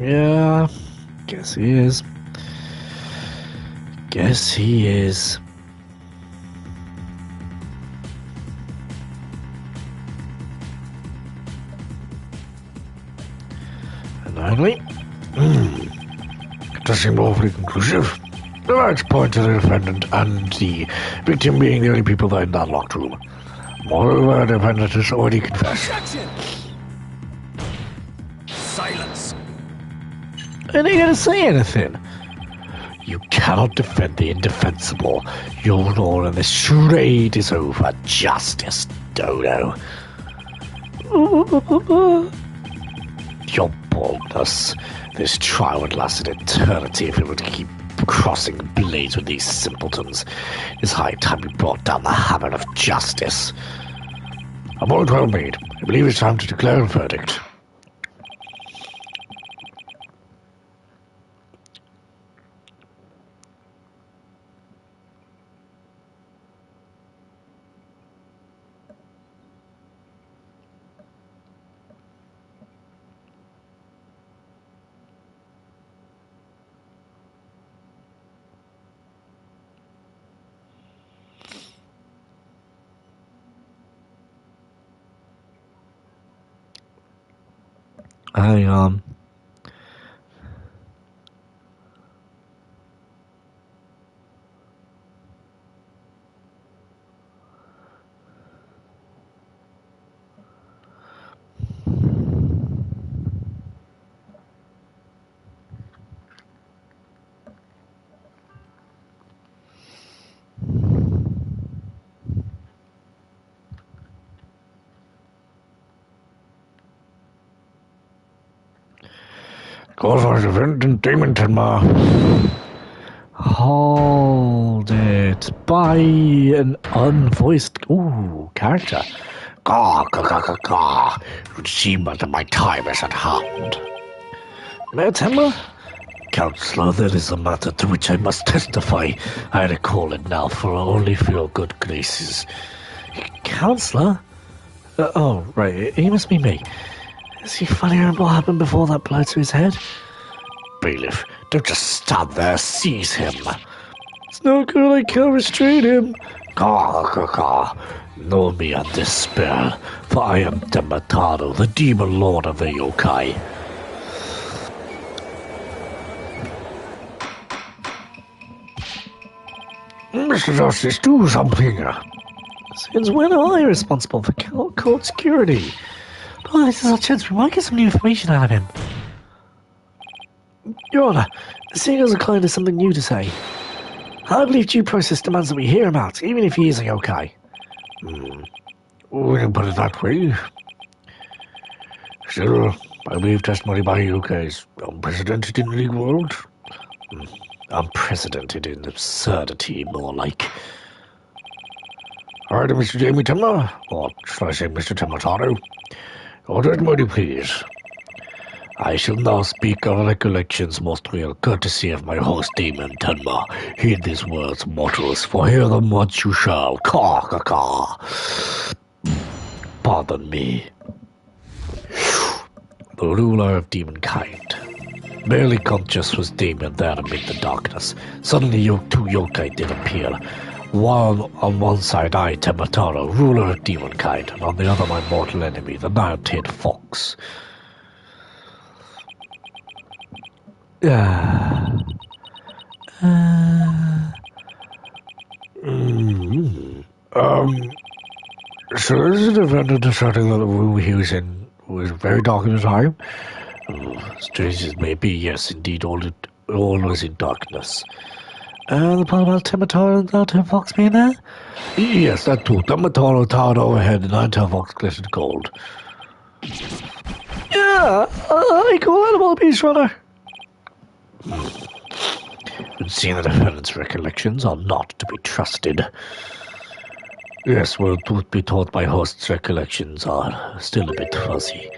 Yeah, guess he is. Guess he is. And finally, it does seem awfully conclusive. The rights point to the defendant and the victim being the only people that are in that locked room. Moreover, the defendant has already confessed. Objection! Silence. Are they going to say anything? You cannot defend the indefensible. Your role in this charade is over. Justice, Dodo. Your boldness. This trial would last an eternity if it would keep crossing blades with these simpletons. It's high time we brought down the hammer of justice. A point well made. I believe it's time to declare a verdict. I call for defendant Damon Tenma. Hold it by an unvoiced character. Gah, gah, gah, gah, gah. It would seem that my time is at hand. Mayor Tenma? Counselor, there is a matter to which I must testify. I recall it now, only for your good graces. Counselor? Oh, right, he must be me. Is he funny at what happened before that blow to his head? Bailiff, don't just stand there, seize him. It's no good, I can't restrain him. Gah, gah, gah. Know me and despair, for I am Demataro, the demon lord of the yokai. Mr. Justice, do something. Since when am I responsible for court security? Oh, this is our chance. We might get some new information out of him. Your Honor, seeing as a client has something new to say. I believe due process demands that we hear him out, even if he is a yokai. We can put it that way. Still, I believe testimony by yokai is unprecedented in the legal world. Unprecedented in absurdity, more like. Alright, Mr. Jamie Timmer, or should I say Mr. Timotaro? Your testimony, please. I shall now speak of recollections most real courtesy of my host Demon Tenma. Heed these words, mortals, for hear them once you shall. Caw, caw, caw. Pardon me. The ruler of demonkind. Barely conscious was Demon there amid the darkness. Suddenly two yokai did appear. One on one side I, Temataro, ruler of demonkind, and on the other my mortal enemy, the nine-tailed fox. So this is the defendant deciding that the room he was in was very dark at the time? Strange as it may be, yes, indeed, all was in darkness. The part about Temataro and nine-tailed fox being there? Yes, that too. Temataro towered overhead, and nine-tailed fox glittered gold. Yeah, I call animal abuse, runner. It seems the defendant's recollections are not to be trusted. Yes, well, truth be told, my host's recollections are still a bit fuzzy,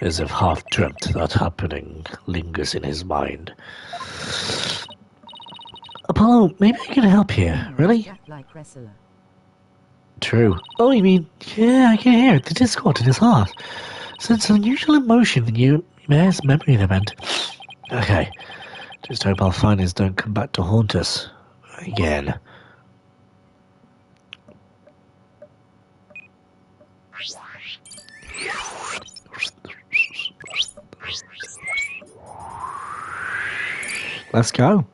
as if half-dreamt that happening lingers in his mind. Apollo, maybe I can help here, really? True. Oh, you mean, yeah, I can hear it, the discord in his heart. Sense an unusual emotion in you, his memory event. Okay. Just hope our findings don't come back to haunt us again. Let's go.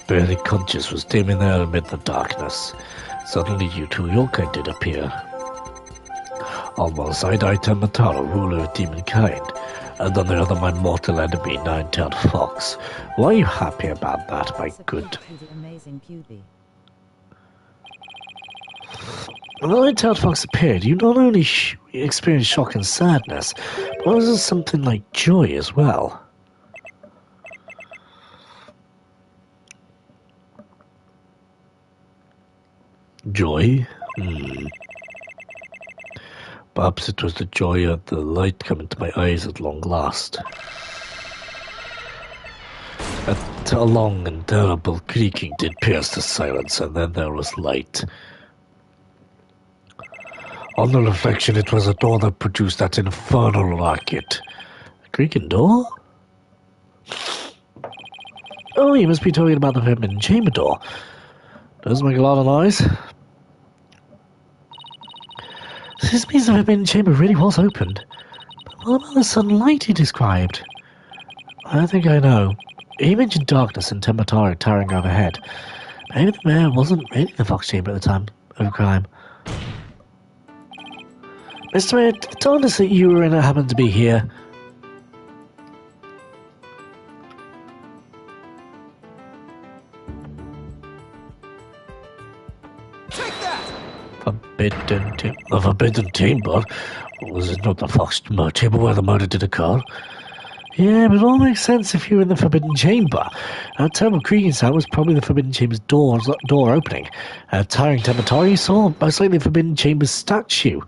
Barely conscious was Demon there amid the darkness. Suddenly you two yokai did appear. On one side I, Temataro, ruler of demonkind, and on the other my mortal enemy, nine-tailed fox. Why are you happy about that, my good? When the nine-tailed fox appeared, you not only experienced shock and sadness, but also something like joy as well. Joy? Perhaps it was the joy of the light coming to my eyes at long last. A long and terrible creaking did pierce the silence, and then there was light. On the reflection, it was a door that produced that infernal racket. A creaking door? Oh, you must be talking about the forbidden chamber door. Does make a lot of noise. This means the forbidden chamber really was opened. But what about the sudden light he described? I think I know. He mentioned darkness and Temataro towering overhead. Maybe the mayor wasn't really the fox chamber at the time of crime. Mr. Mayor, told us that you were in and happened to be here. The forbidden chamber? Was it not the fox chamber where the murder did occur? Yeah, but it all makes sense if you're in the forbidden chamber. That terrible creaking sound was probably the forbidden chamber's door opening. Towering Temataro you saw, most likely the forbidden chamber's statue.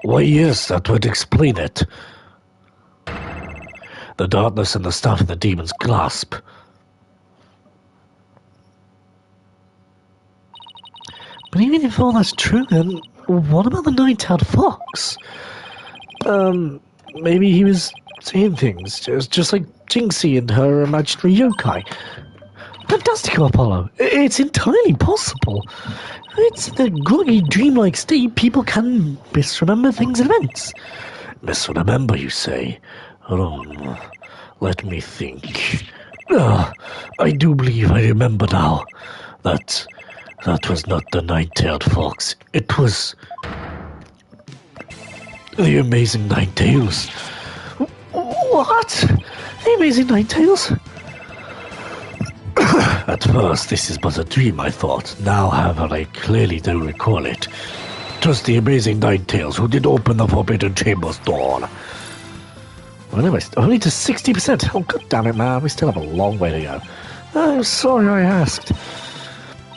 Why, yes, that would explain it. The darkness and the stuff in the demon's grasp. But even if all that's true, then what about the nine-tailed fox? Maybe he was seeing things, just like Jinxie and her imaginary yokai. Fantastical, Apollo. It's entirely possible. It's the groggy, dreamlike state. People can misremember things and events. Misremember, you say? Let me think. I do believe I remember now. That was not the nine-tailed fox. It was the amazing Nine Tails. What? The amazing Nine Tails? At first, this is but a dream, I thought. Now, however, I clearly do recall it. 'Twas the amazing Nine Tails who did open the Forbidden Chamber's door. Well, anyway, only to 60%. Oh, god damn it, man. We still have a long way to go. I'm sorry I asked.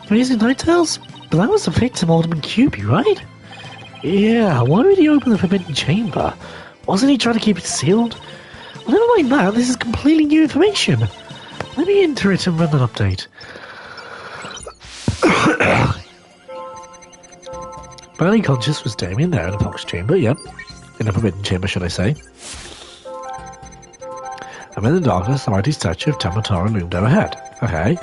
Amazing Nine Tails? But that was the victim Alderman Cubey, right? Yeah, why would he open the Forbidden Chamber? Wasn't he trying to keep it sealed? Well, never mind that. This is completely new information. Let me enter it and run an update. Barely conscious was Damien there in the Fox Chamber, yep. In the Forbidden Chamber, should I say. Amid the darkness, the mighty statue of Tamatara loomed overhead. Okay.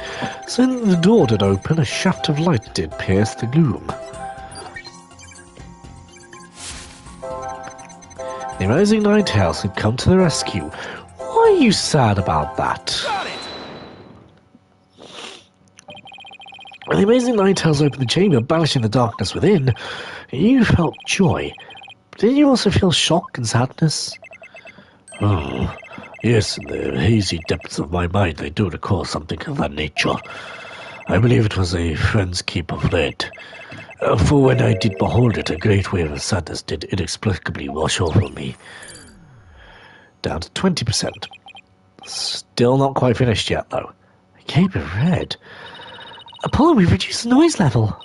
So when the door did open, a shaft of light did pierce the gloom. The amazing Nine Tails had come to the rescue. Why are you sad about that? Got it! When the amazing Nine Tails opened the chamber, banishing the darkness within, you felt joy. Didn't you also feel shock and sadness? Oh, yes, in the hazy depths of my mind I do recall something of that nature. I believe it was a friend's keep of red. For when I did behold it, a great wave of sadness did inexplicably wash over me. Down to 20%. Still not quite finished yet, though. A cape of red. Apollo, we've reduced the noise level.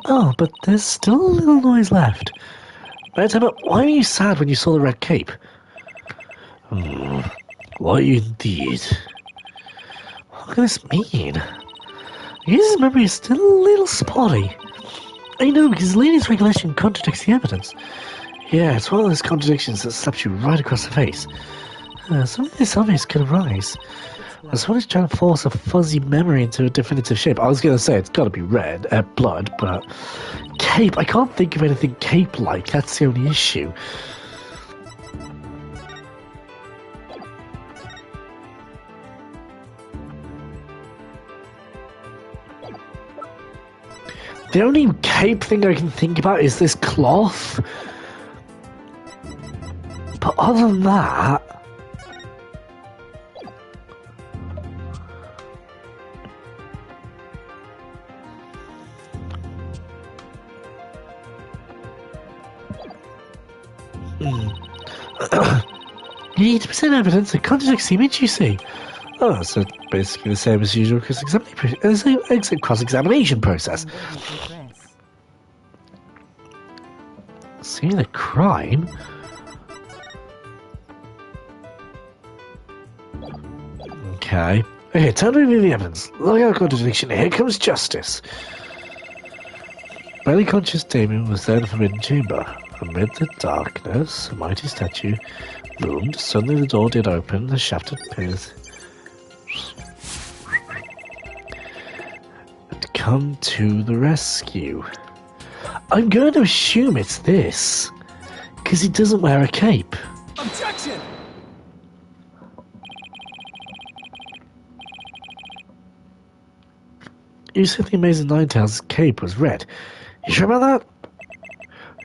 Oh, but there's still a little noise left. But why were you sad when you saw the red cape? Why indeed? What can this mean? I guess his memory is still a little spotty. I know, because the lady's recollection contradicts the evidence. Yeah, it's one of those contradictions that slaps you right across the face. Something this obvious could arise. As well as trying to force a fuzzy memory into a definitive shape. I was going to say it's got to be red, blood, but cape. I can't think of anything cape-like. That's the only issue. The only cape thing I can think about is this cloth. But other than that... %, evidence that contradicts the image you see. Oh, so basically the same as usual cross-examination process. See the crime? Okay. Okay, time to review the evidence. Look out contradiction. Here comes justice. Barely conscious Damien was there in the Forbidden Chamber. Amid the darkness, a mighty statue loomed. Suddenly the door did open, the shaft appears. Had come to the rescue. I'm going to assume it's this, because he doesn't wear a cape. Objection! You said the Amazing Nine Tails' cape was red. You sure about that?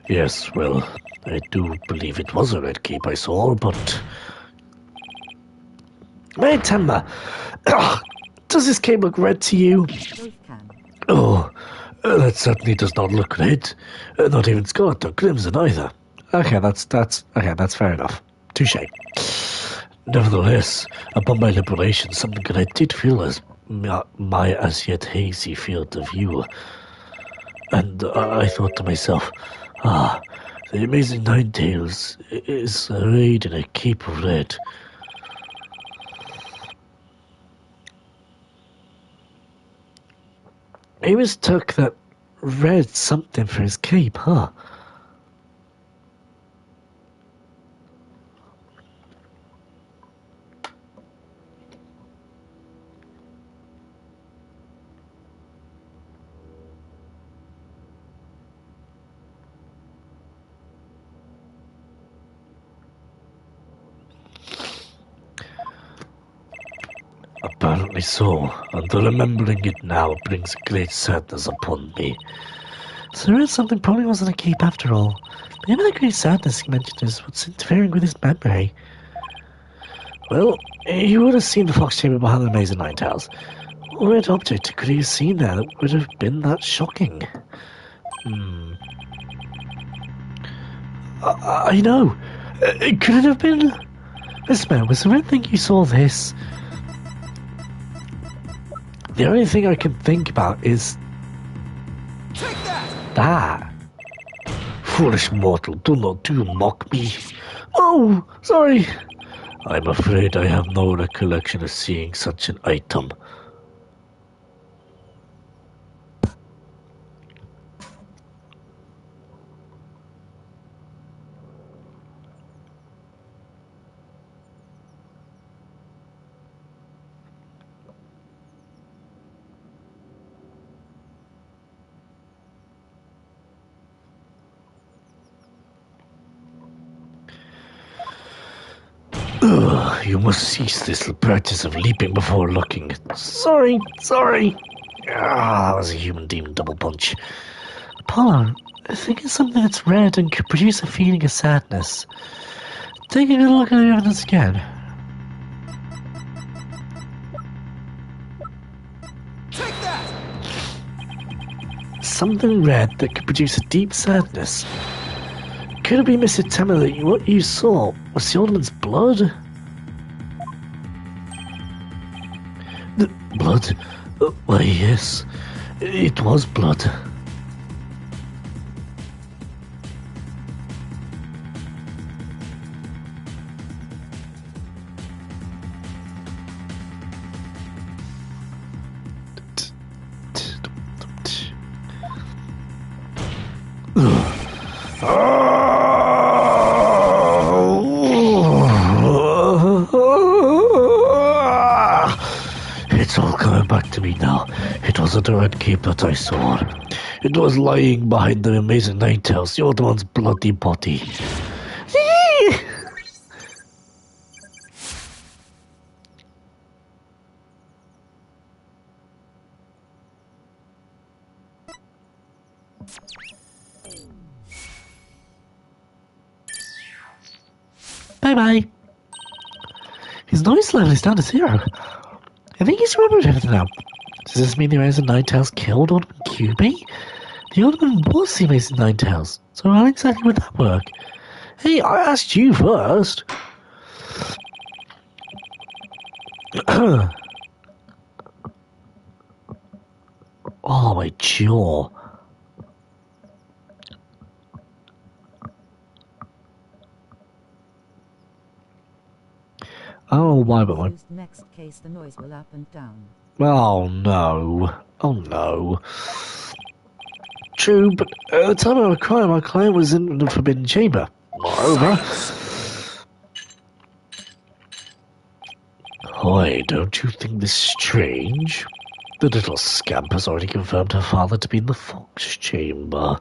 Yes, well, I do believe it was a red cape I saw, but... May Timber, does this cape look red to you? Oh, that certainly does not look red. Not even scarlet or crimson either. Okay, that's fair enough. Touché. Nevertheless, upon my liberation, something that I did feel as my as yet hazy field of view. And I thought to myself, the Amazing Nine Tails is arrayed in a cape of red. He mistook that red something for his cape, huh? Apparently so, and remembering it now brings great sadness upon me. So there is something probably wasn't a keep after all. Maybe the great sadness he mentioned is what's interfering with his memory. Well, you would have seen the fox chamber behind the maze of Nine Tails. What object could he have seen there that would have been that shocking? I know. Could it have been... Miss Man, was there anything you saw this? The only thing I can think about is... Take that! that. Foolish mortal, do not mock me. Oh, sorry. I'm afraid I have no recollection of seeing such an item. Ugh, you must cease this practice of leaping before looking. Sorry. That was a human demon double punch. Apollo, I think it's something that's red and could produce a feeling of sadness. Taking a look at the evidence again. Take that! Something red that could produce a deep sadness. Could it be Mr. Tammer that what you saw was the old man's blood? The blood? Why, yes. It was blood. It's all coming back to me now. It wasn't a red cape that I saw. It was lying behind the amazing Nine Tails, the old man's bloody body. Bye-bye. His noise level is down to 0. I think he's remembered everything now. Does this mean the Amazing Nine Tails killed Alderman QB? The Alderman was the Amazing Nine Tails, so how exactly would that work? Hey, I asked you first. Oh, my jaw. Oh, why, but my... Next case the noise will up and down. Oh, no. Oh, no. True, but at the time of the crime, my client was in the Forbidden Chamber. Moreover... Hoy, don't you think this strange? The little scamp has already confirmed her father to be in the Fox Chamber.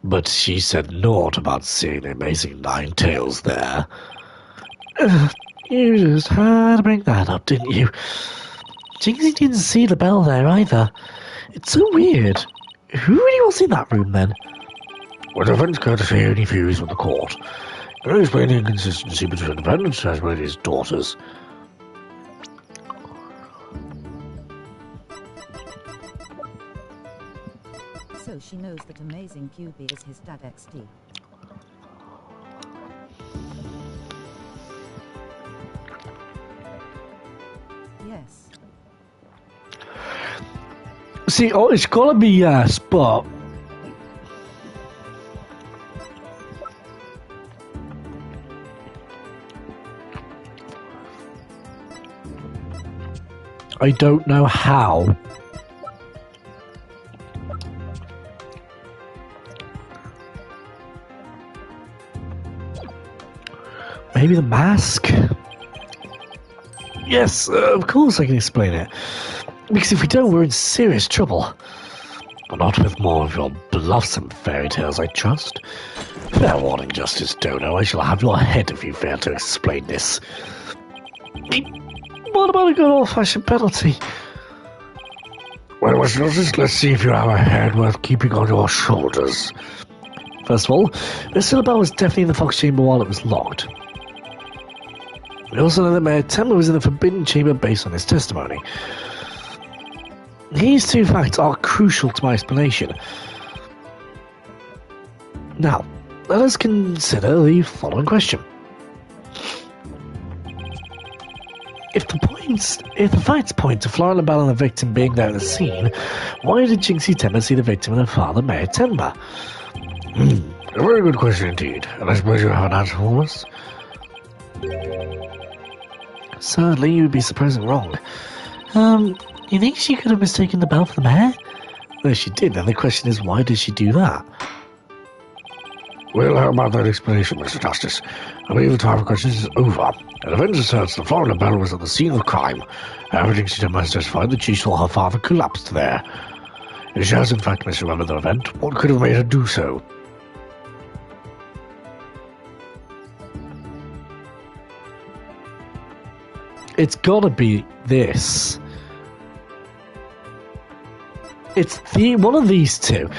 But she said naught about seeing the amazing Nine Tails there. You just had to bring that up, didn't you? Jinxie didn't see the bell there either. It's so weird. Who really was in that room then? When events go to fear any views from the court, can I explain the inconsistency between the defendants as well as his daughters? So she knows that Amazing QB is his dad XD. Yes. See, oh, it's gotta be yes, but... I don't know how. Maybe the mask? Yes, of course I can explain it. Because if we don't, we're in serious trouble. But not with more of your bluffs and fairy tales, I trust. Fair warning, Justice Dono. I shall have your head if you fail to explain this. What about a good old-fashioned penalty? Well, let's see if you have a head worth keeping on your shoulders. First of all, Miss Bell was definitely in the Fox Chamber while it was locked. We also know that Mayor Tenma was in the Forbidden Chamber based on his testimony. These two facts are crucial to my explanation. Now, let us consider the following question. If the facts point to Flora LaBelle and the victim being there at the scene, why did Jinxie Tenma see the victim and her father, Mayor Tenma? A very good question indeed, and I suppose you have an answer for us? Sadly, you'd be surprisingly wrong. You think she could have mistaken the bell for the mayor? Well, she did, and the question is, why did she do that? Well, how about that explanation, Mr. Justice? I believe the time for questions is over. An event asserts that Flora LaBelle was at the scene of the crime. Everything she did must testify that she saw her father collapse there. If she has in fact misremembered the event, what could have made her do so? It's gotta be this. It's one of these two.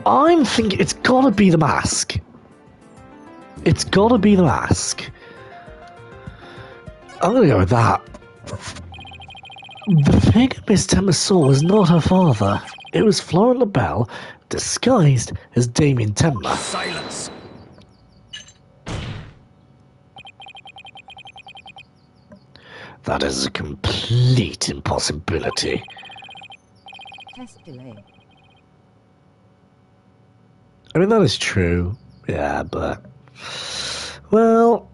I'm thinking it's gotta be the mask. It's gotta be the mask. I'm gonna go with that. The figure Miss Tenma saw was not her father. It was Flora LaBelle, disguised as Damien Tenma. Silence! That is a complete impossibility. Test delay. I mean, that is true. Yeah, but... Well...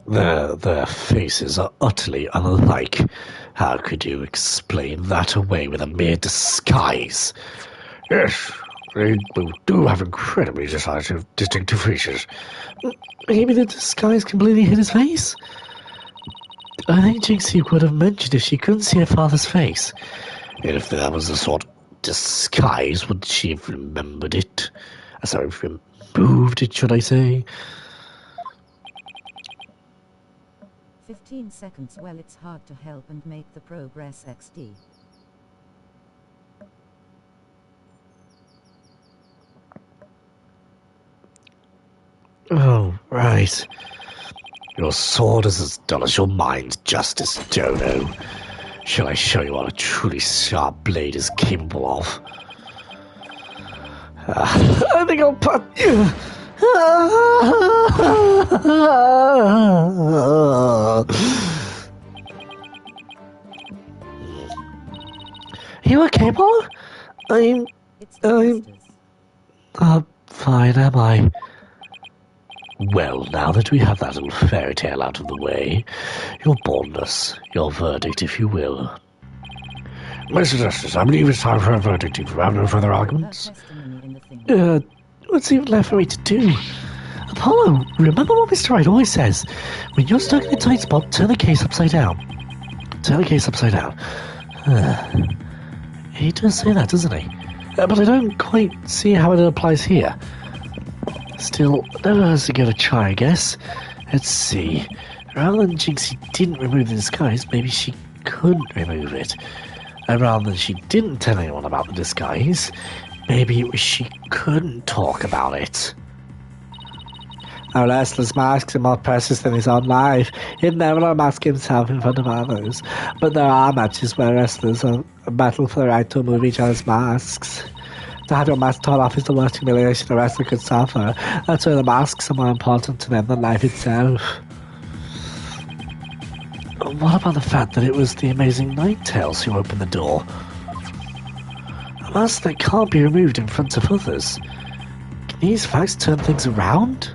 Their faces are utterly unlike. How could you explain that away with a mere disguise? Yes, they do have incredibly distinctive features. Maybe the disguise completely hid his face? I think Jinxie would have mentioned if she couldn't see her father's face. And if that was the sort of disguise, would she have remembered it? Sorry, removed it, should I say? 15 seconds. Well, it's hard to help and make the progress XD. Oh, right. Your sword is as dull as your mind, Justice Dono. Shall I show you what a truly sharp blade is capable of? I think I'll put... You okay, Paul? I'm fine, am I? Well, now that we have that little fairy tale out of the way, your boldness, your verdict, if you will. Mr. Justice, I believe it's time for a verdict if you have no further arguments. What's even left for me to do? Apollo, remember what Mr. Wright always says. When you're stuck in a tight spot, turn the case upside down. Turn the case upside down. He does say that, doesn't he? But I don't quite see how it applies here. Still, never has to give it a try, I guess. Let's see. Rather than Jinxie didn't remove the disguise, maybe she couldn't remove it. And rather than she didn't tell anyone about the disguise, maybe it was she couldn't talk about it. A wrestler's masks are more precious than his own life. He'd never unmask himself in front of others. But there are matches where wrestlers battle for the right to remove each other's masks. To have your mask torn off is the worst humiliation a wrestler could suffer. That's why the masks are more important to them than life itself. What about the fact that it was the amazing Ninetales who opened the door? A mask that can't be removed in front of others. Can these facts turn things around?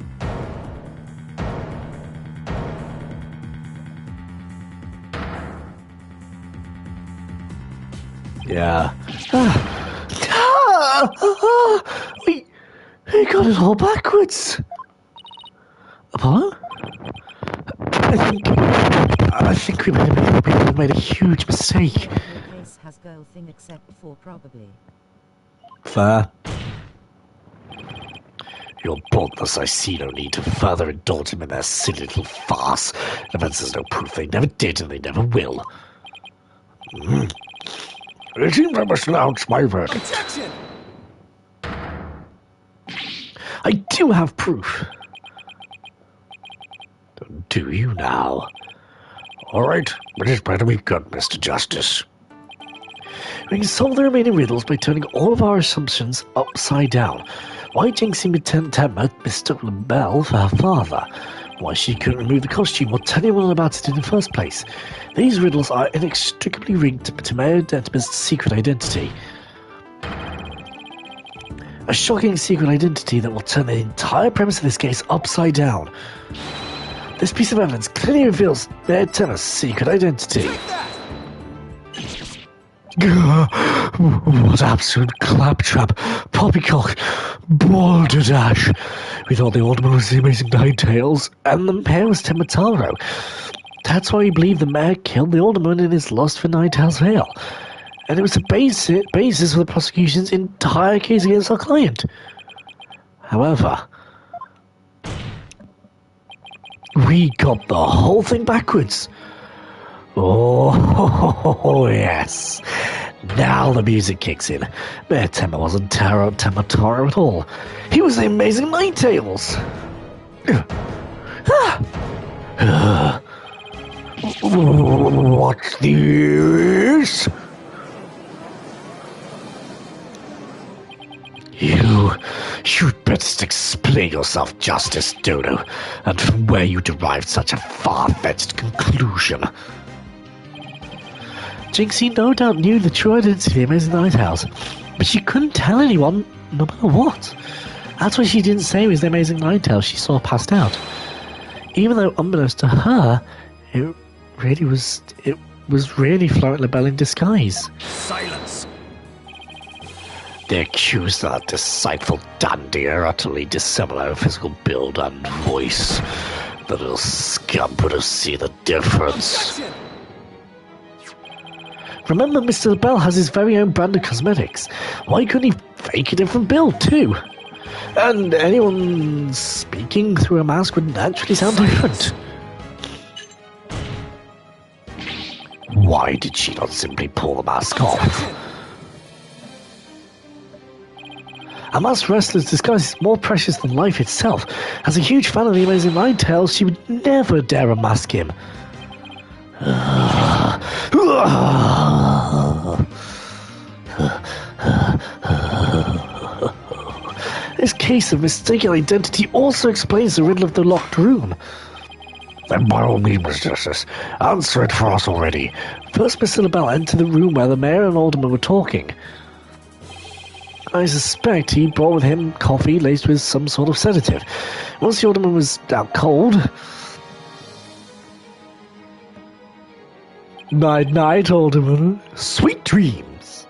Yeah. We got it all backwards. Apollo? I think we made a huge mistake. Your case has girl thing except for probably. Fair. Your boldness I see no need to further indulge them in their silly little farce. Events there's no proof they never did and they never will. It seems I must announce my verdict. Objection! I do have proof. Do you now? All right, it is better we've got, Mr. Justice. We can solve the remaining riddles by turning all of our assumptions upside down. Why Jinxie mistook LaBelle for her father? Why she couldn't remove the costume or tell anyone about it in the first place? These riddles are inextricably linked to Mayor Dentimer's secret identity. A shocking secret identity that will turn the entire premise of this case upside down. This piece of evidence clearly reveals Mayor Dentimer's secret identity. Take that! What absolute claptrap, poppycock, balderdash. We thought the Alderman was the Amazing Ninetales, and the Mayor was Temataro. That's why we believe the Mayor killed the Alderman in his lust for Ninetales Vale. And it was the basis for the prosecution's entire case against our client. However, we got the whole thing backwards. Oh, yes. Now the music kicks in. Mayor Temma wasn't Temataro at all. He was the Amazing Ninetales. What's this? You'd best explain yourself, Justice Dodo, and from where you derived such a far-fetched conclusion. Jinxie no doubt knew the true identity of the Amazing Ninetales, but she couldn't tell anyone, no matter what. That's why she didn't say it was the Amazing Ninetales she saw passed out. Even though, unbeknownst to her, it was really Florent LaBelle in disguise. Silence! The accused of that deceitful dandy are utterly dissimilar in physical build and voice. The little scum would have seen the difference. Objection! Remember, Mr. LaBelle has his very own brand of cosmetics. Why couldn't he fake a different build, too? And anyone speaking through a mask would naturally sound different. Why did she not simply pull the mask off? A masked wrestler's disguise is more precious than life itself. As a huge fan of the Amazing Ninetales, she would never dare unmask him. This case of mistaken identity also explains the riddle of the locked room. Then by all means, Mr. Justice, answer it for us already. First, Mr. LaBelle entered the room where the Mayor and Alderman were talking. I suspect he brought with him coffee laced with some sort of sedative. Once the Alderman was out cold... Night-night, Alderman. Sweet dreams.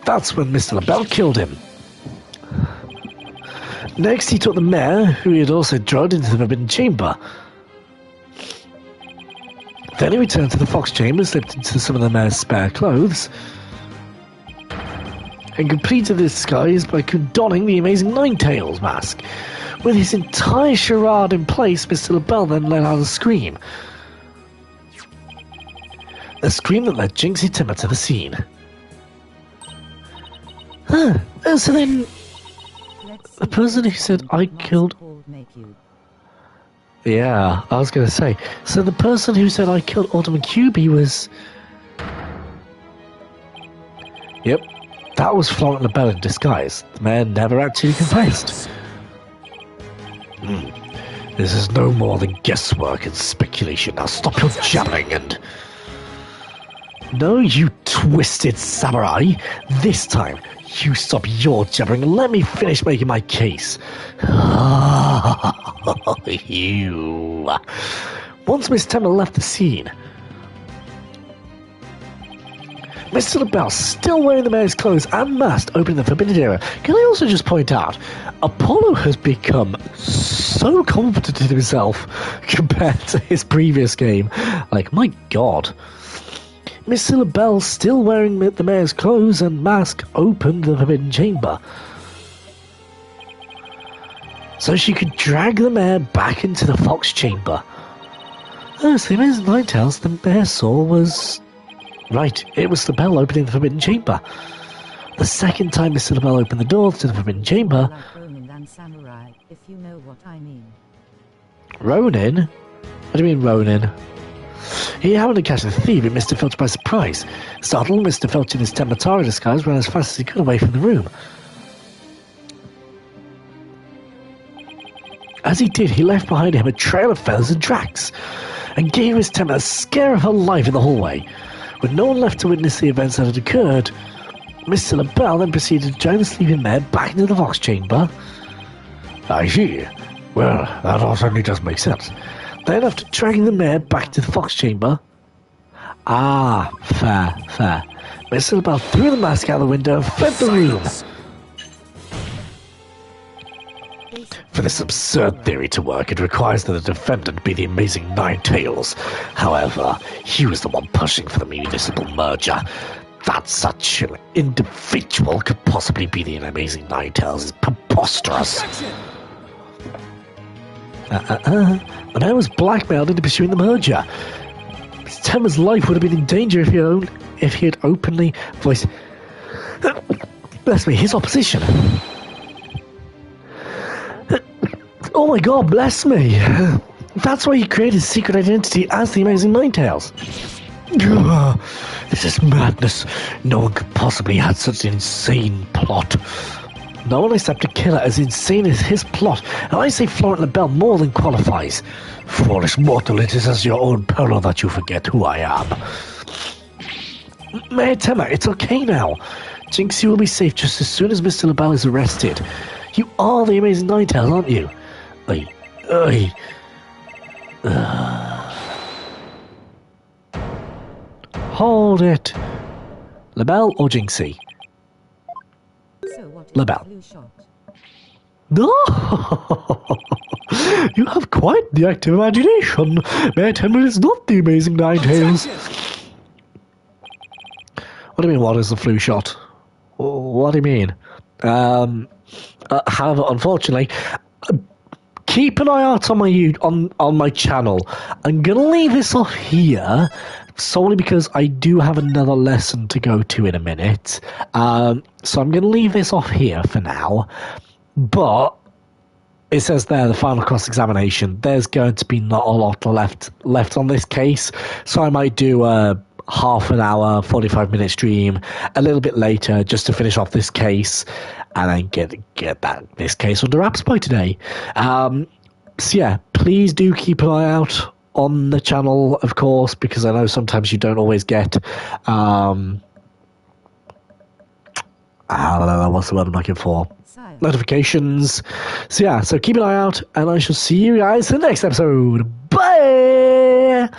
That's when Mr. LaBelle killed him. Next, he took the Mayor, who he had also drugged, into the forbidden chamber. Then he returned to the Fox Chamber, slipped into some of the Mayor's spare clothes, and completed the disguise by donning the Amazing Ninetales mask. With his entire charade in place, Mr. LaBelle then let out a scream. A scream that led Jinxie Timmer to the scene. So then... the person who said I killed... Yeah, I was going to say. So the person who said I killed Alderman QB was... Yep, that was Florent LaBelle in disguise. The Mayor never actually confessed. This is no more than guesswork and speculation. Now stop your jabbering and... No, you twisted samurai. This time, you stop your jabbering and let me finish making my case. You. Once Miss Temple left the scene, Mr. LaBelle, still wearing the mayor's clothes and mask, opening the forbidden area. Can I also just point out, Apollo has become so confident in himself compared to his previous game. Like, my god. Mr. LaBelle, still wearing the mayor's clothes and mask, opened the forbidden chamber, so she could drag the mayor back into the fox chamber. Oh, so the amazing Ninetales the mayor saw was... Right, it was LaBelle opening the forbidden chamber. The second time Mr. LaBelle opened the doors to the forbidden chamber... Like Ronin and Samurai, if you know what I mean. Ronin? What do you mean, Ronin? He happened to catch the thief and Mr. Filch by surprise. Startled, Mr. Filch in his Tematara disguise ran as fast as he could away from the room. As he did, he left behind him a trail of feathers and tracks, and gave Miss Temma a scare of her life in the hallway. With no one left to witness the events that had occurred, Mr. LaBelle then proceeded to drag the sleeping mare back into the fox chamber. I see. Well, that all certainly does make sense. Then, after dragging the mare back to the fox chamber... Ah, fair. Mr. LaBelle threw the mask out the window and fled the room. For this absurd theory to work, it requires that the defendant be the amazing Ninetales. However, he was the one pushing for the municipal merger. That such an individual could possibly be the amazing Ninetales is preposterous. The man was blackmailed into pursuing the merger. Miss Temma's life would have been in danger if he had openly voiced... Bless me, his opposition. Oh my god, bless me! That's why he created his secret identity as the Amazing Ninetales. This is madness. No one could possibly have such an insane plot. No one except a killer as insane as his plot, and I say Florent LaBelle more than qualifies. Foolish mortal, it is as your own peril that you forget who I am. Mayor Temma, it's okay now. Jinxie will be safe just as soon as Mr. LaBelle is arrested. You are the Amazing Ninetales, aren't you? Hold it. LaBelle or Jinxie? So what is LaBelle. the flu shot? No! You have quite the active imagination. Mayor Temma is not the Amazing Ninetales. What do you mean, what is the flu shot? What do you mean? However, unfortunately, keep an eye out on my channel. I'm gonna leave this off here solely because I do have another lesson to go to in a minute. So I'm gonna leave this off here for now. But it says there, the final cross-examination. There's going to be not a lot left on this case, so I might do a half an hour, 45-minute stream a little bit later just to finish off this case and then get this case under wraps by today. So yeah, please do keep an eye out on the channel, of course, because I know sometimes you don't always get what's the word I'm looking for? Notifications. So yeah, so keep an eye out and I shall see you guys in the next episode. Bye!